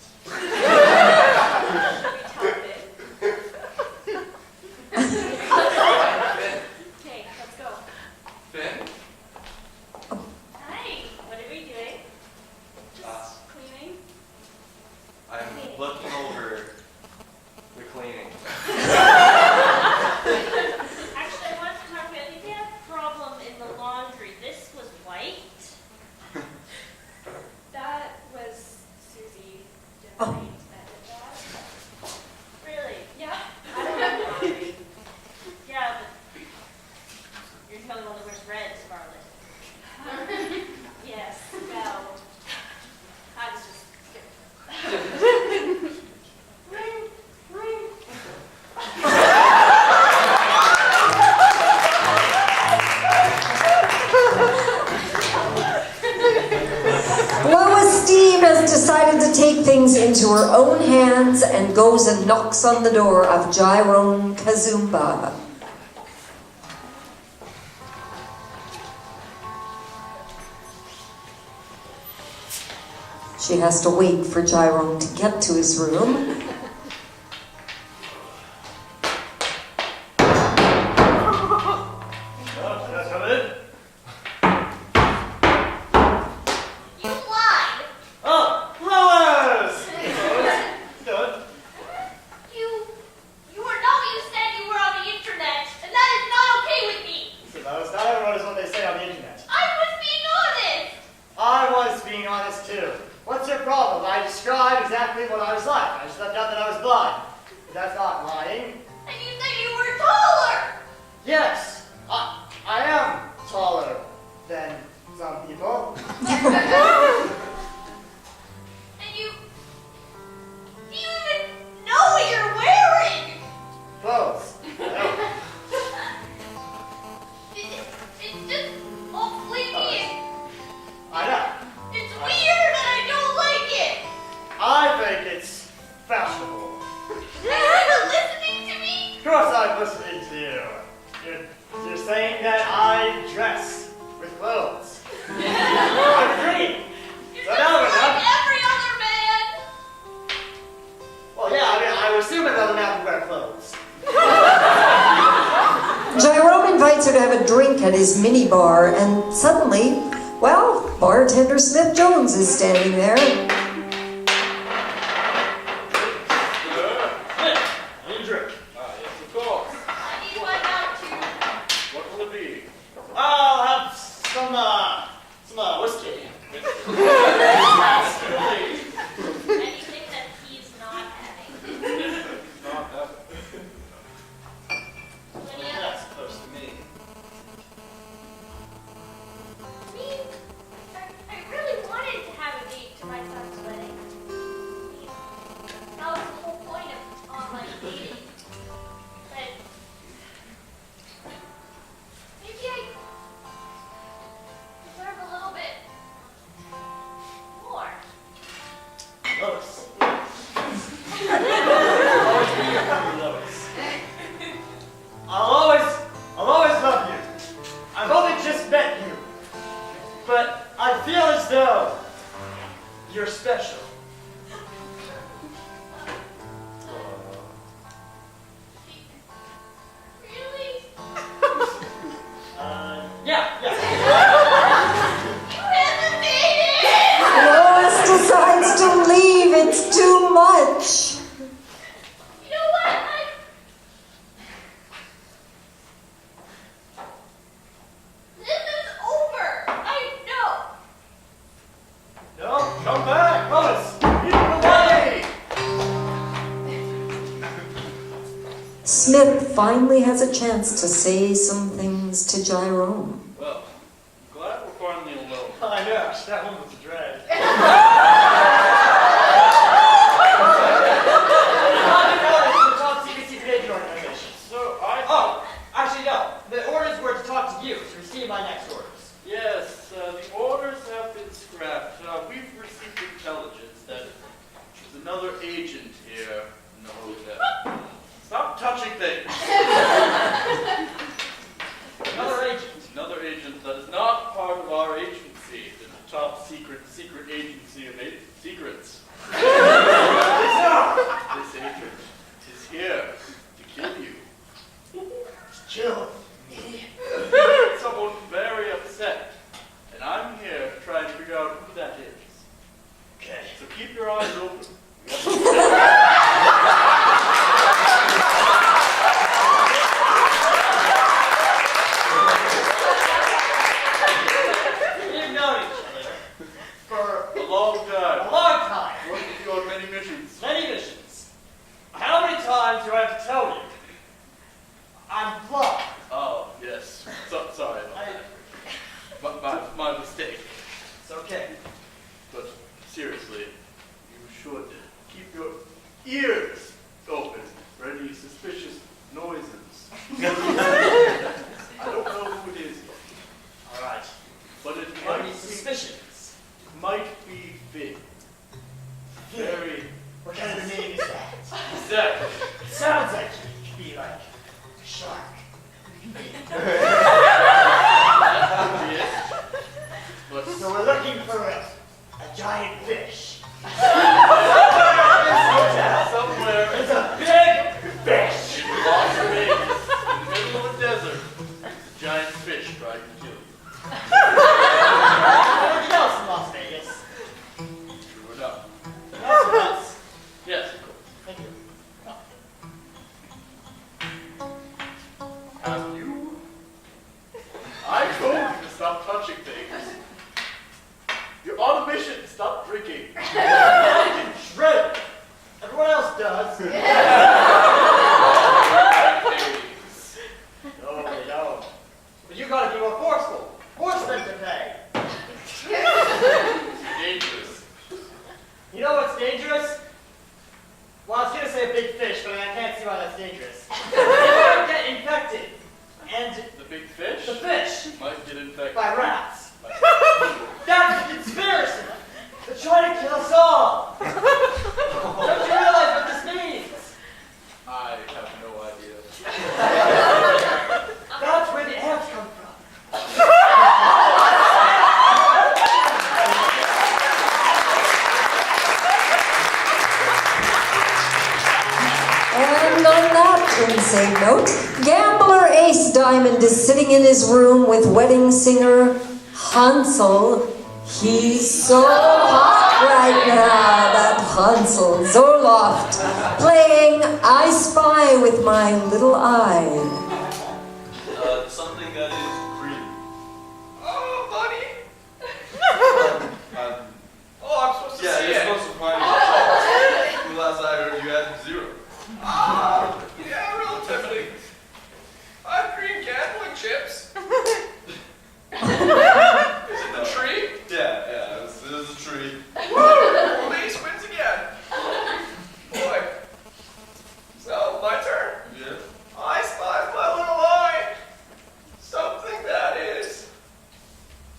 into her own hands and goes and knocks on the door of Jyrone Kazumba. She has to wait for Jyrone to get to his room. Minibar, and suddenly, well, bartender Smith Jones is standing there. Need a drink? Yes, of course. I need one now too. What will it be? I'll have some whiskey. Anything that he's not having. Not that. Lydia, That's close to me. I really wanted to have a date to my son's wedding. That was the whole point of online dating. But maybe I deserve a little bit more. Lois. Lois. I'll always love you. I've only just met you. But I feel as though you're special. really? Yeah. You hesitated! Lois decides to leave. It's too much. You know what? This is over. I know. No, come back, Lois. Lead the way. Smith finally has a chance to say some things to Jyrone. Well, I'm glad we're finally alone. I know, that one was a drag. So I... Oh, actually no. The orders were to talk to you to receive my next orders. Yes, the orders have been scrapped. We've received intelligence that there's another agent here in the hotel. Stop touching things! Another agent. Another agent that is not part of our agency. The top secret But you gotta be more forceful. Force them to pay. Dangerous. You know what's dangerous? Well, I was gonna say a big fish, but I can't see why that's dangerous. They might get infected. And The big fish the fish might get infected. by rats. That's a conspiracy. They're trying to kill us all. Don't you realize what this means? I have no idea. That's where the ants come from. And on that insane note, gambler Ace Diamond is sitting in his room with wedding singer Hansel. He's so hot right now, that Hansel Zoloft, playing I Spy with My Little Eye. Something that is green. Oh, buddy. Oh, I'm supposed to see it. Yeah, you're supposed to find it. Well, last I heard, you had 0. Yeah, relatively. I have green gambling chips. Is it the tree? Yeah, it was a tree. Woo! Ace wins again. Boy. So, my turn. Yeah. I spy my little eye. Something that is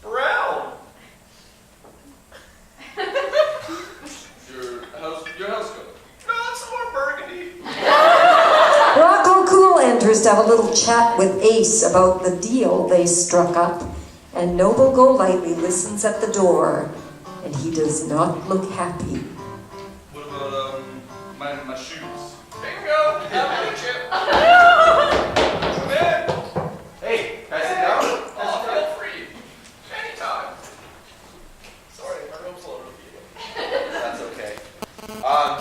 brown. Your house coat. No, it's some more burgundy. Rocco Cool enters to have a little chat with Ace about the deal they struck up, and Noble Golightly listens at the door, and he does not look happy. What about my shoes? Bingo! Have a chip. Come in. Hey, can I sit down? Oh, feel free. Anytime. Sorry, my rope's a little repeating. That's okay.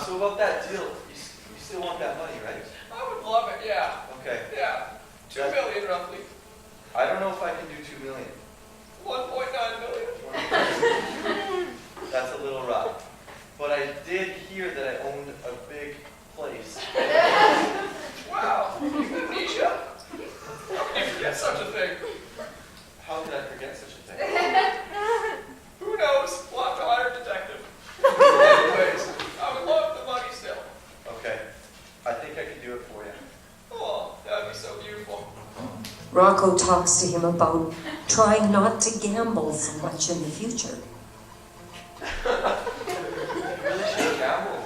So about that deal, you still want that money, right? I would love it, yeah. Okay. Yeah. 2 million roughly. I don't know if I can do 2 million. 1.9 million. That's a little rough. But I did hear that I owned a big place. Wow. Amnesia? How can you forget such a thing? How did I forget such a thing? Who knows? We'll have to hire a detective. Anyways, I would love the money still. Okay. I think I can do it for you. Oh, that would be so beautiful. Rocco talks to him about trying not to gamble so much in the future. You really should gamble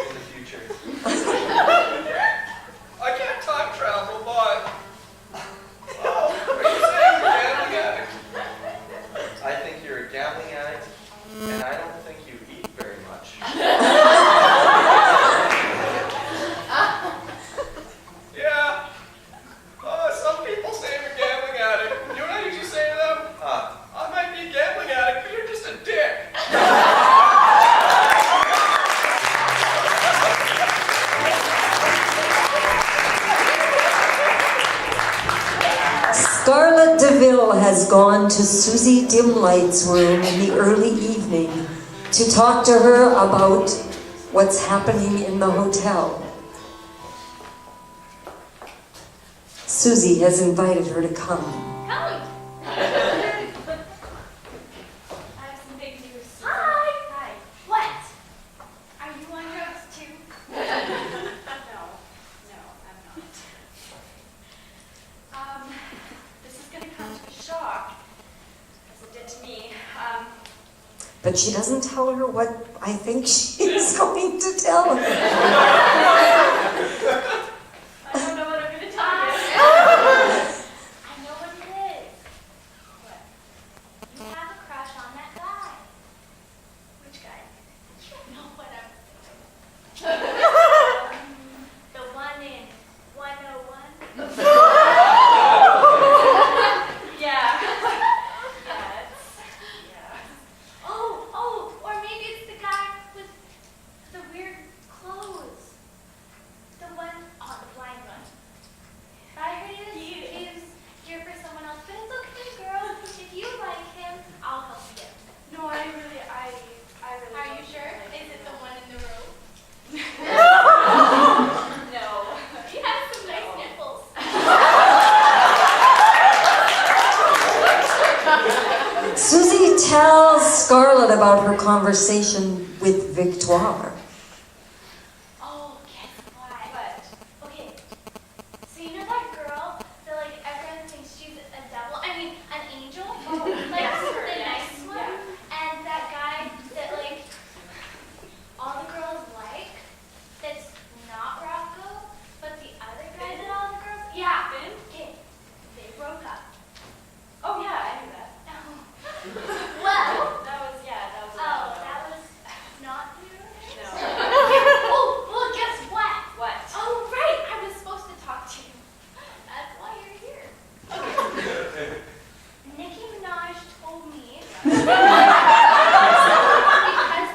in the future. I can't time travel, but... Oh, are you saying you're a gambling addict? I think you're a gambling addict, and I don't think you eat very much. Yeah. Some people say I'm a gambling addict. You know what I usually say to them? I might be a gambling addict, but you're just a dick. Scarlett DeVille has gone to Susie Dimlight's room in the early evening to talk to her about what's happening in the hotel. Susie has invited her to come. Come. I have some big news. Hi. Hi. What? Are you on drugs too? No, I'm not. This is gonna come to a shock, as it did to me. But she doesn't tell her what I think she's going to tell her. I don't know what I'm gonna tell you. I know what it is. What? You have a crush on that guy. Which guy? You don't know what I'm saying. The one in 101. Yeah. Oh, or maybe it's the guy with the weird clothes. scarlet about her conversation with Victoire. Oh, guess what? Okay, so you know that girl that like everyone thinks she's a devil? I mean, an angel? Like the nice one? And that guy that like all the girls like, that's not Rocco, but the other guy that all the girls, yeah, okay, they broke up. Oh yeah, I knew that. Well, That was oh, that was not you. No. Oh, well, guess what? What? Oh, right, I was supposed to talk to you. That's why you're here. Okay. Nicki Minaj told me because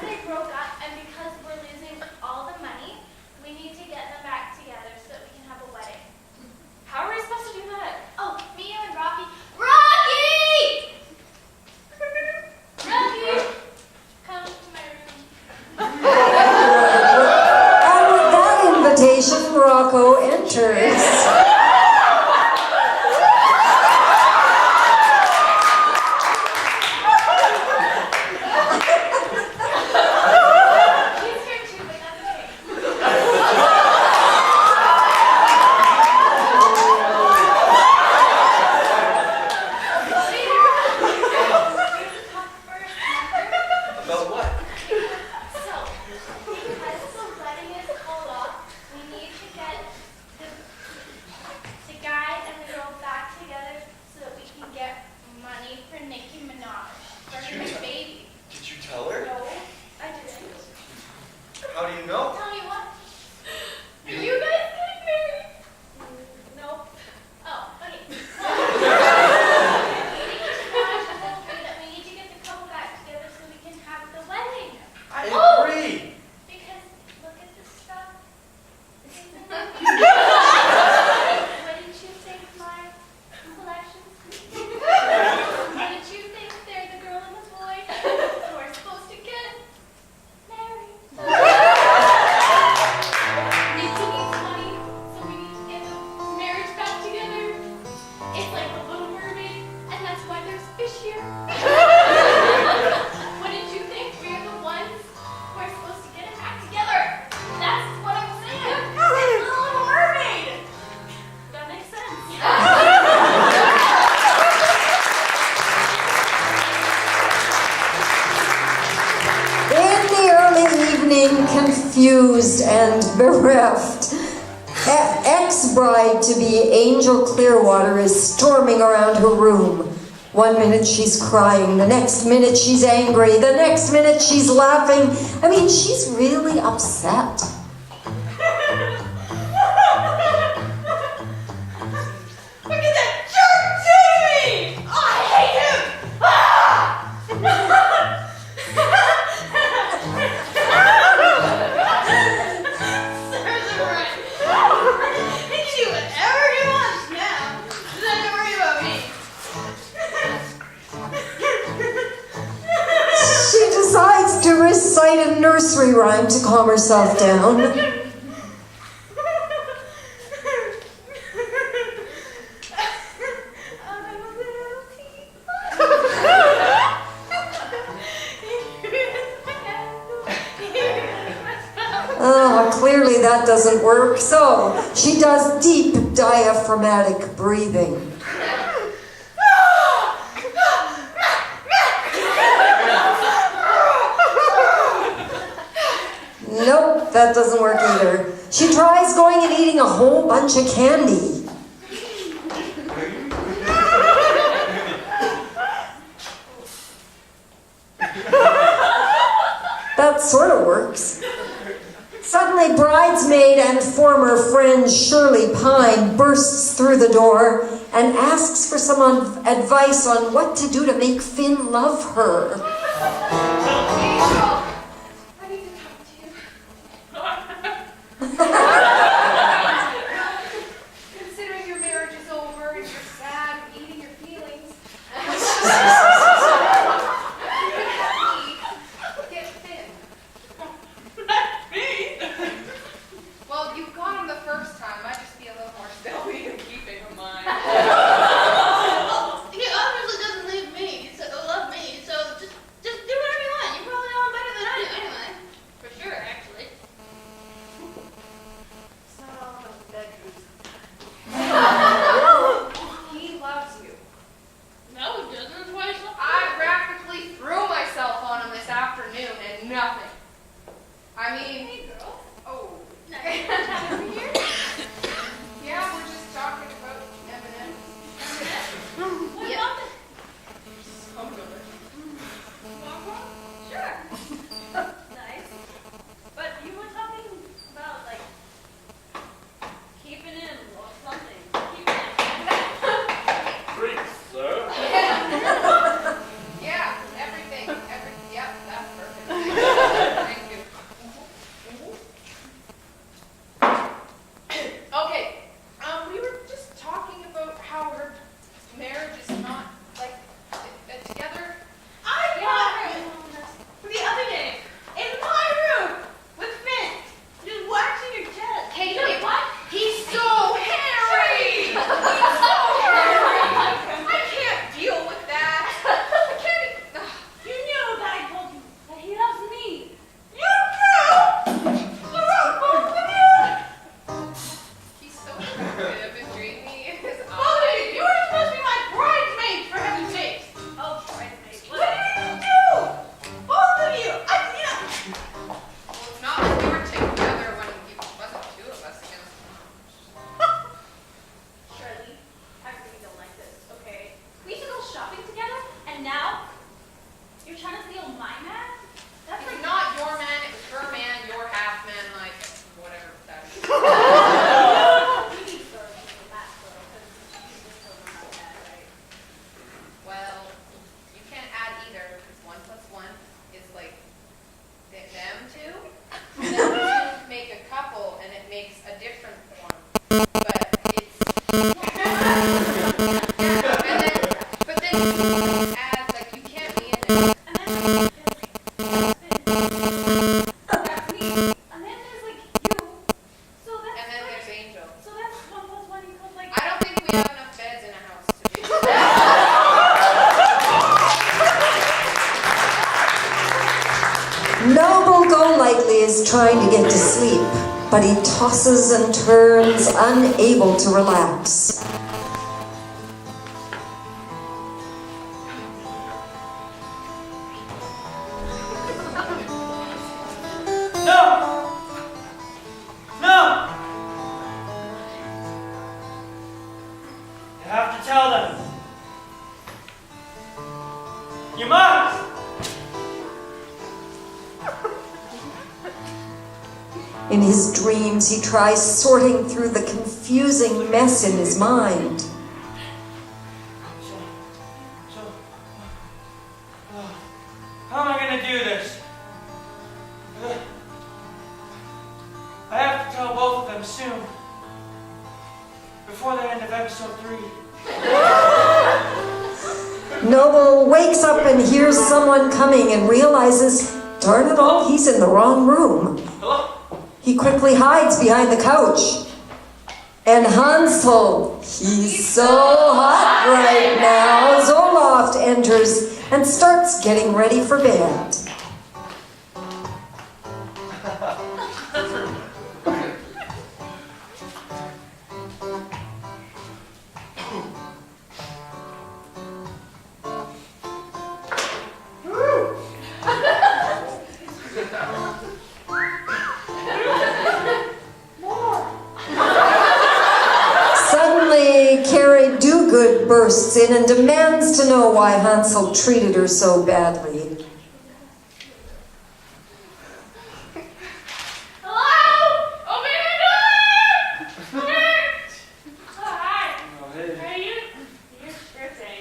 they broke up and because we're losing all the money, we need to get them back together so that we can have a wedding. How are we supposed to do that? Oh, me, you, and Rocky. Rocky! Rocky! Come to my room. And with that invitation, Rocco enters. He's here too, but that's okay. About what? So, because the wedding is called off, we need to get the guy and the girl back together so that we can get money for Nicki Minaj for Did you her tell- baby. Did you tell her? No, I didn't. How do you know? Tell me what? Are you guys getting married? Nope. Oh, okay. Nicki Minaj told me that we need to get the couple back together so we can have the wedding. I Oh! agree. Because look at this stuff. What did you think my collection? What did you think they're the girl and the boy who are supposed to get married? Nikki needs money, so we need to get the marriage back together. It's like the Little Mermaid, and that's why there's fish here. What did you think? We're the ones who are supposed to get it back together. That's what I'm saying. It's the Little Mermaid. That makes sense. In the early evening, confused and bereft, ex-bride-to-be Angel Clearwater is storming around her room. One minute she's crying, the next minute she's angry, the next minute she's laughing. I mean, she's really upset. Look at that jerk Jamie! Oh, I hate him! Ah! Serves him right. He can do whatever he wants now. Doesn't have to worry about me. She decides to recite a nursery rhyme to calm herself down. I'm a little Oh, clearly that doesn't work. So she does deep diaphragmatic breathing. Nope, that doesn't work either. She tries going and eating a whole bunch of candy. That sort of works. Suddenly, bridesmaid and former friend Shirley Pine bursts through the door and asks for some advice on what to do to make Finn love her. Angel, I need to talk to you. Considering your marriage is over and you're sad and eating your feelings, get Finn. Me? Well, you got him the first time. Might just be a little more stealthy in keeping in mind. He obviously doesn't leave me, so love me, so just do what like ads, like you can't be in it. And then that's me. And then there's like you. So that's And then like, there's Angel. so that's 1 + 1 equals like. I don't think we have enough beds in a house to be. Noble Golightly is trying to get to sleep, but he tosses and turns, unable to relax. No! No! You have to tell them. You must! In his dreams, he tries sorting through the confusing mess in his mind. How am I going to do this? I have to tell both of them soon. Before the end of episode 3. Noble wakes up and hears someone coming and realizes, darn it all, he's in the wrong room. Hello? He quickly hides behind the couch. And Hansel, he's so hot right now. Zoloft enters and starts getting ready for bed. Suddenly, Carrie Dogood bursts in and demands to know why Hansel treated her so badly. Hello? Open the door! Oh, hi. Oh, hey. Are you? You're scripting.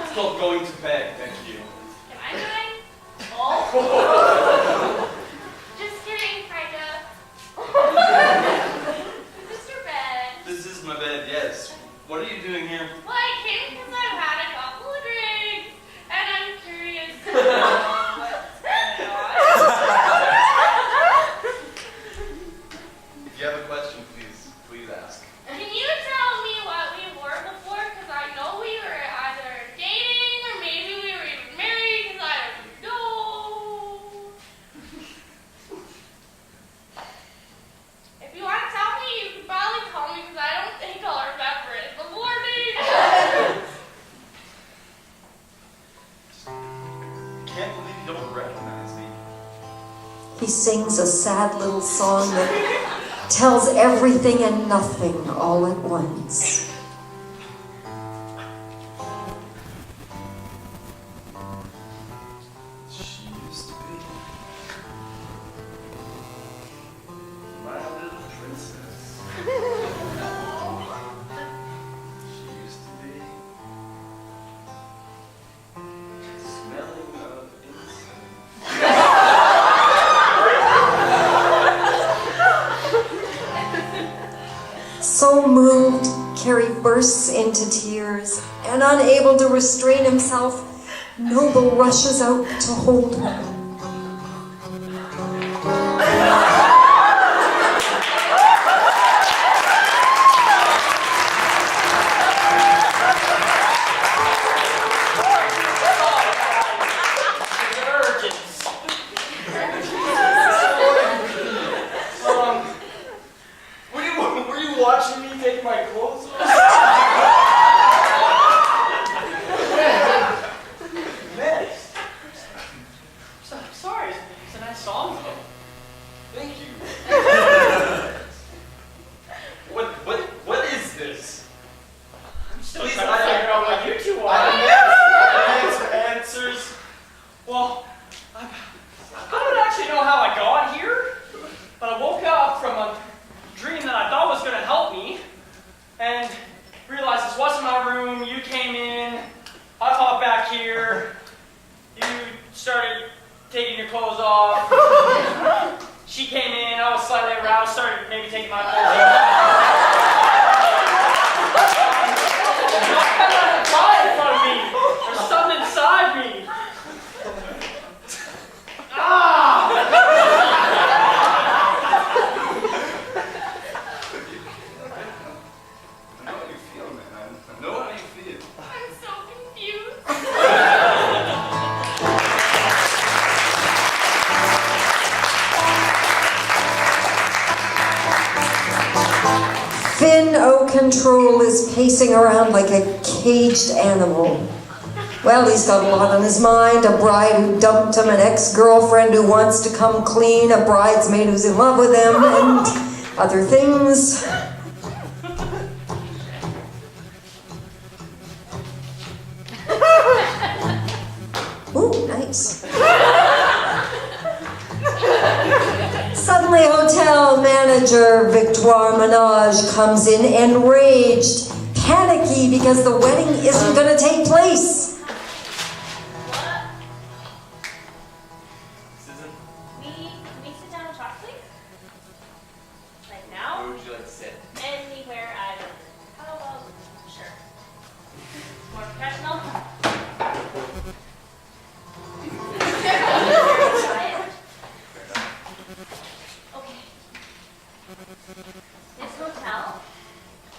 It's called going to bed, thank you. Can I join? Oh. Just kidding, kinda. Is this your bed? This is my bed, yes. What are you doing here? Well, I came because I've had a couple of drinks, and I'm curious to know what's going on. If you have a question, please ask. Can you tell me what we were before? Because I know we were either dating or maybe we were even married, because I don't know. If you want to tell me, you can probably call me because I don't think I'll remember it in the morning. Can't believe you don't recognize me. He sings a sad little song that tells everything and nothing all at once. She used to be my little princess. She used to be smelling of incense. So moved, Carrie bursts into tears, and unable to restrain himself, Noble rushes out to hold her. Were you watching me take my clothes off? Next. Sorry, it's a nice song though. Thank you. What is this? I'm still Please, trying to figure out what you two are. Answers. Well, I don't actually know how I got here, but I woke up from a dream that I thought was going to help me, and realized this wasn't my room. You came in, I hopped back here, you started taking your clothes off, she came in, I was slightly aroused, started maybe taking my clothes off. Finn O'Control is pacing around like a caged animal. Well, he's got a lot on his mind. A bride who dumped him, an ex-girlfriend who wants to come clean, a bridesmaid who's in love with him, and other things. Ooh, nice. Suddenly, hotel manager Victoire Menage comes in enraged, panicky because the wedding isn't going to take place. Susan, Can we sit down and talk, please? Like now? where would you like to sit? Anywhere I don't know. How about, sure. More professional? Okay. This hotel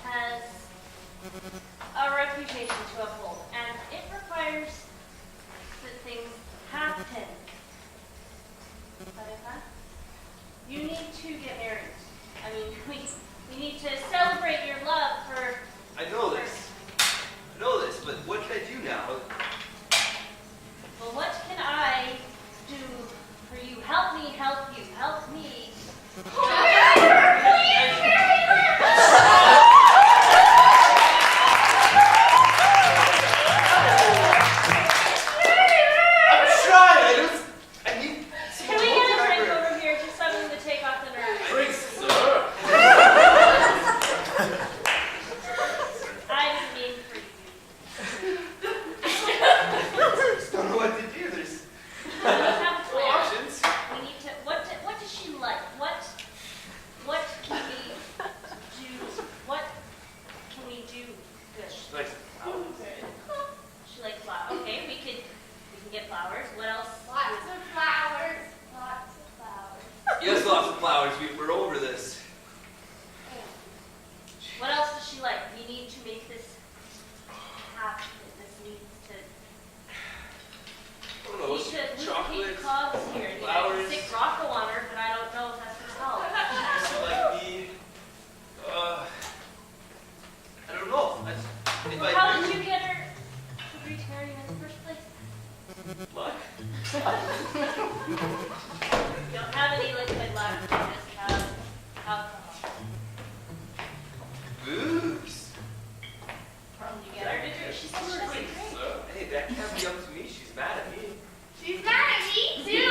has a reputation to uphold, and it requires that things happen. You need to get married. I mean, we need to celebrate your love for. I know this. I know this, but what can I do now? Well, what can I do for you? Help me help you. Help me. I'm trying. I need some Can we get a more drink pepper. over here? Just something to take off the nerves. Drinks, sir. I didn't mean for you. Just don't know what to do. There's We have a no plan. options. We need to. What does she like? What can we do? What can we do good? Like, She likes flowers. Okay, we can get flowers. What else? Lots of flowers. Lots of flowers. yes, lots of flowers. We're over this. What else does she like? We need to make this happen. This needs to. I don't We know. need to lubricate Chocolates. cogs here. You know, flowers. stick Rocco on her, but I don't know if that's gonna help. So like me. I don't know. If Well, I how do, did you get her to agree to marry you in the first place? luck. You don't have any liquid left. You just have alcohol. Booze. You get her to drink. She said she doesn't drink. Hey, that can't be up to me. She's mad at me. She's mad at me too.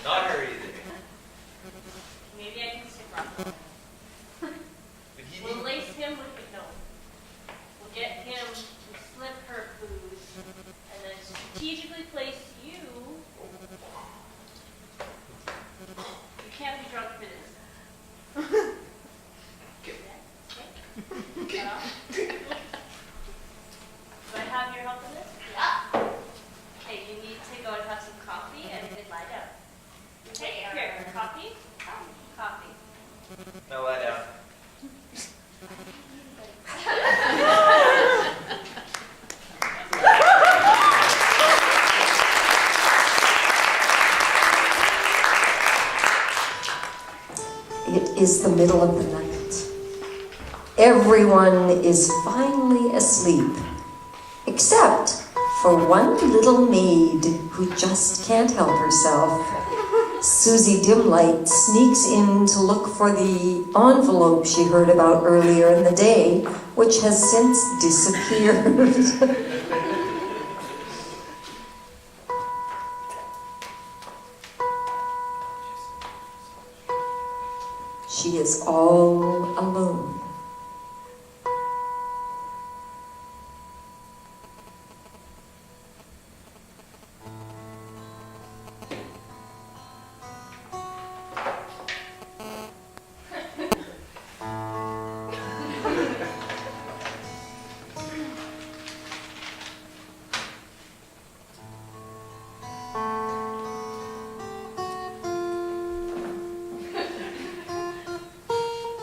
Not her either. Maybe I can stick Rocco. But he We'll lace him with the no. We'll get him to slip her booze and then strategically place you. You can't be drunk for this. Okay. Okay. Cut off. Do I have your help in this? Yeah. Okay, you need to go and have some coffee and then lie down. Okay, here, coffee. Coffee. Now lie down. It is the middle of the night. Everyone is finally asleep, except for one little maid who just can't help herself. Susie Dimlight sneaks in to look for the envelope she heard about earlier in the day, which has since disappeared. She is all alone.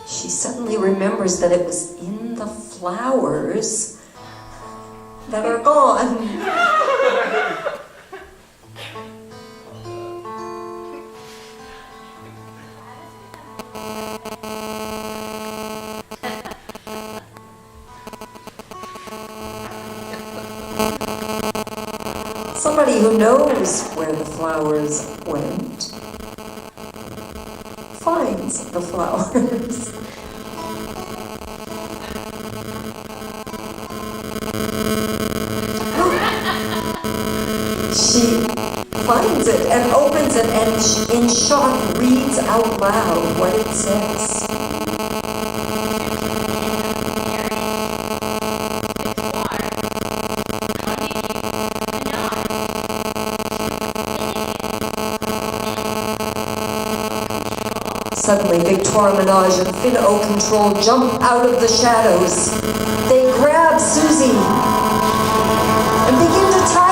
She suddenly remembers that it was in the flowers that are gone. who knows where the flowers went finds the flowers. She finds it and opens it and in shock reads out loud what it says. Suddenly, Victoire Menage and Fin-O Control jump out of the shadows. They grab Susie and begin to tie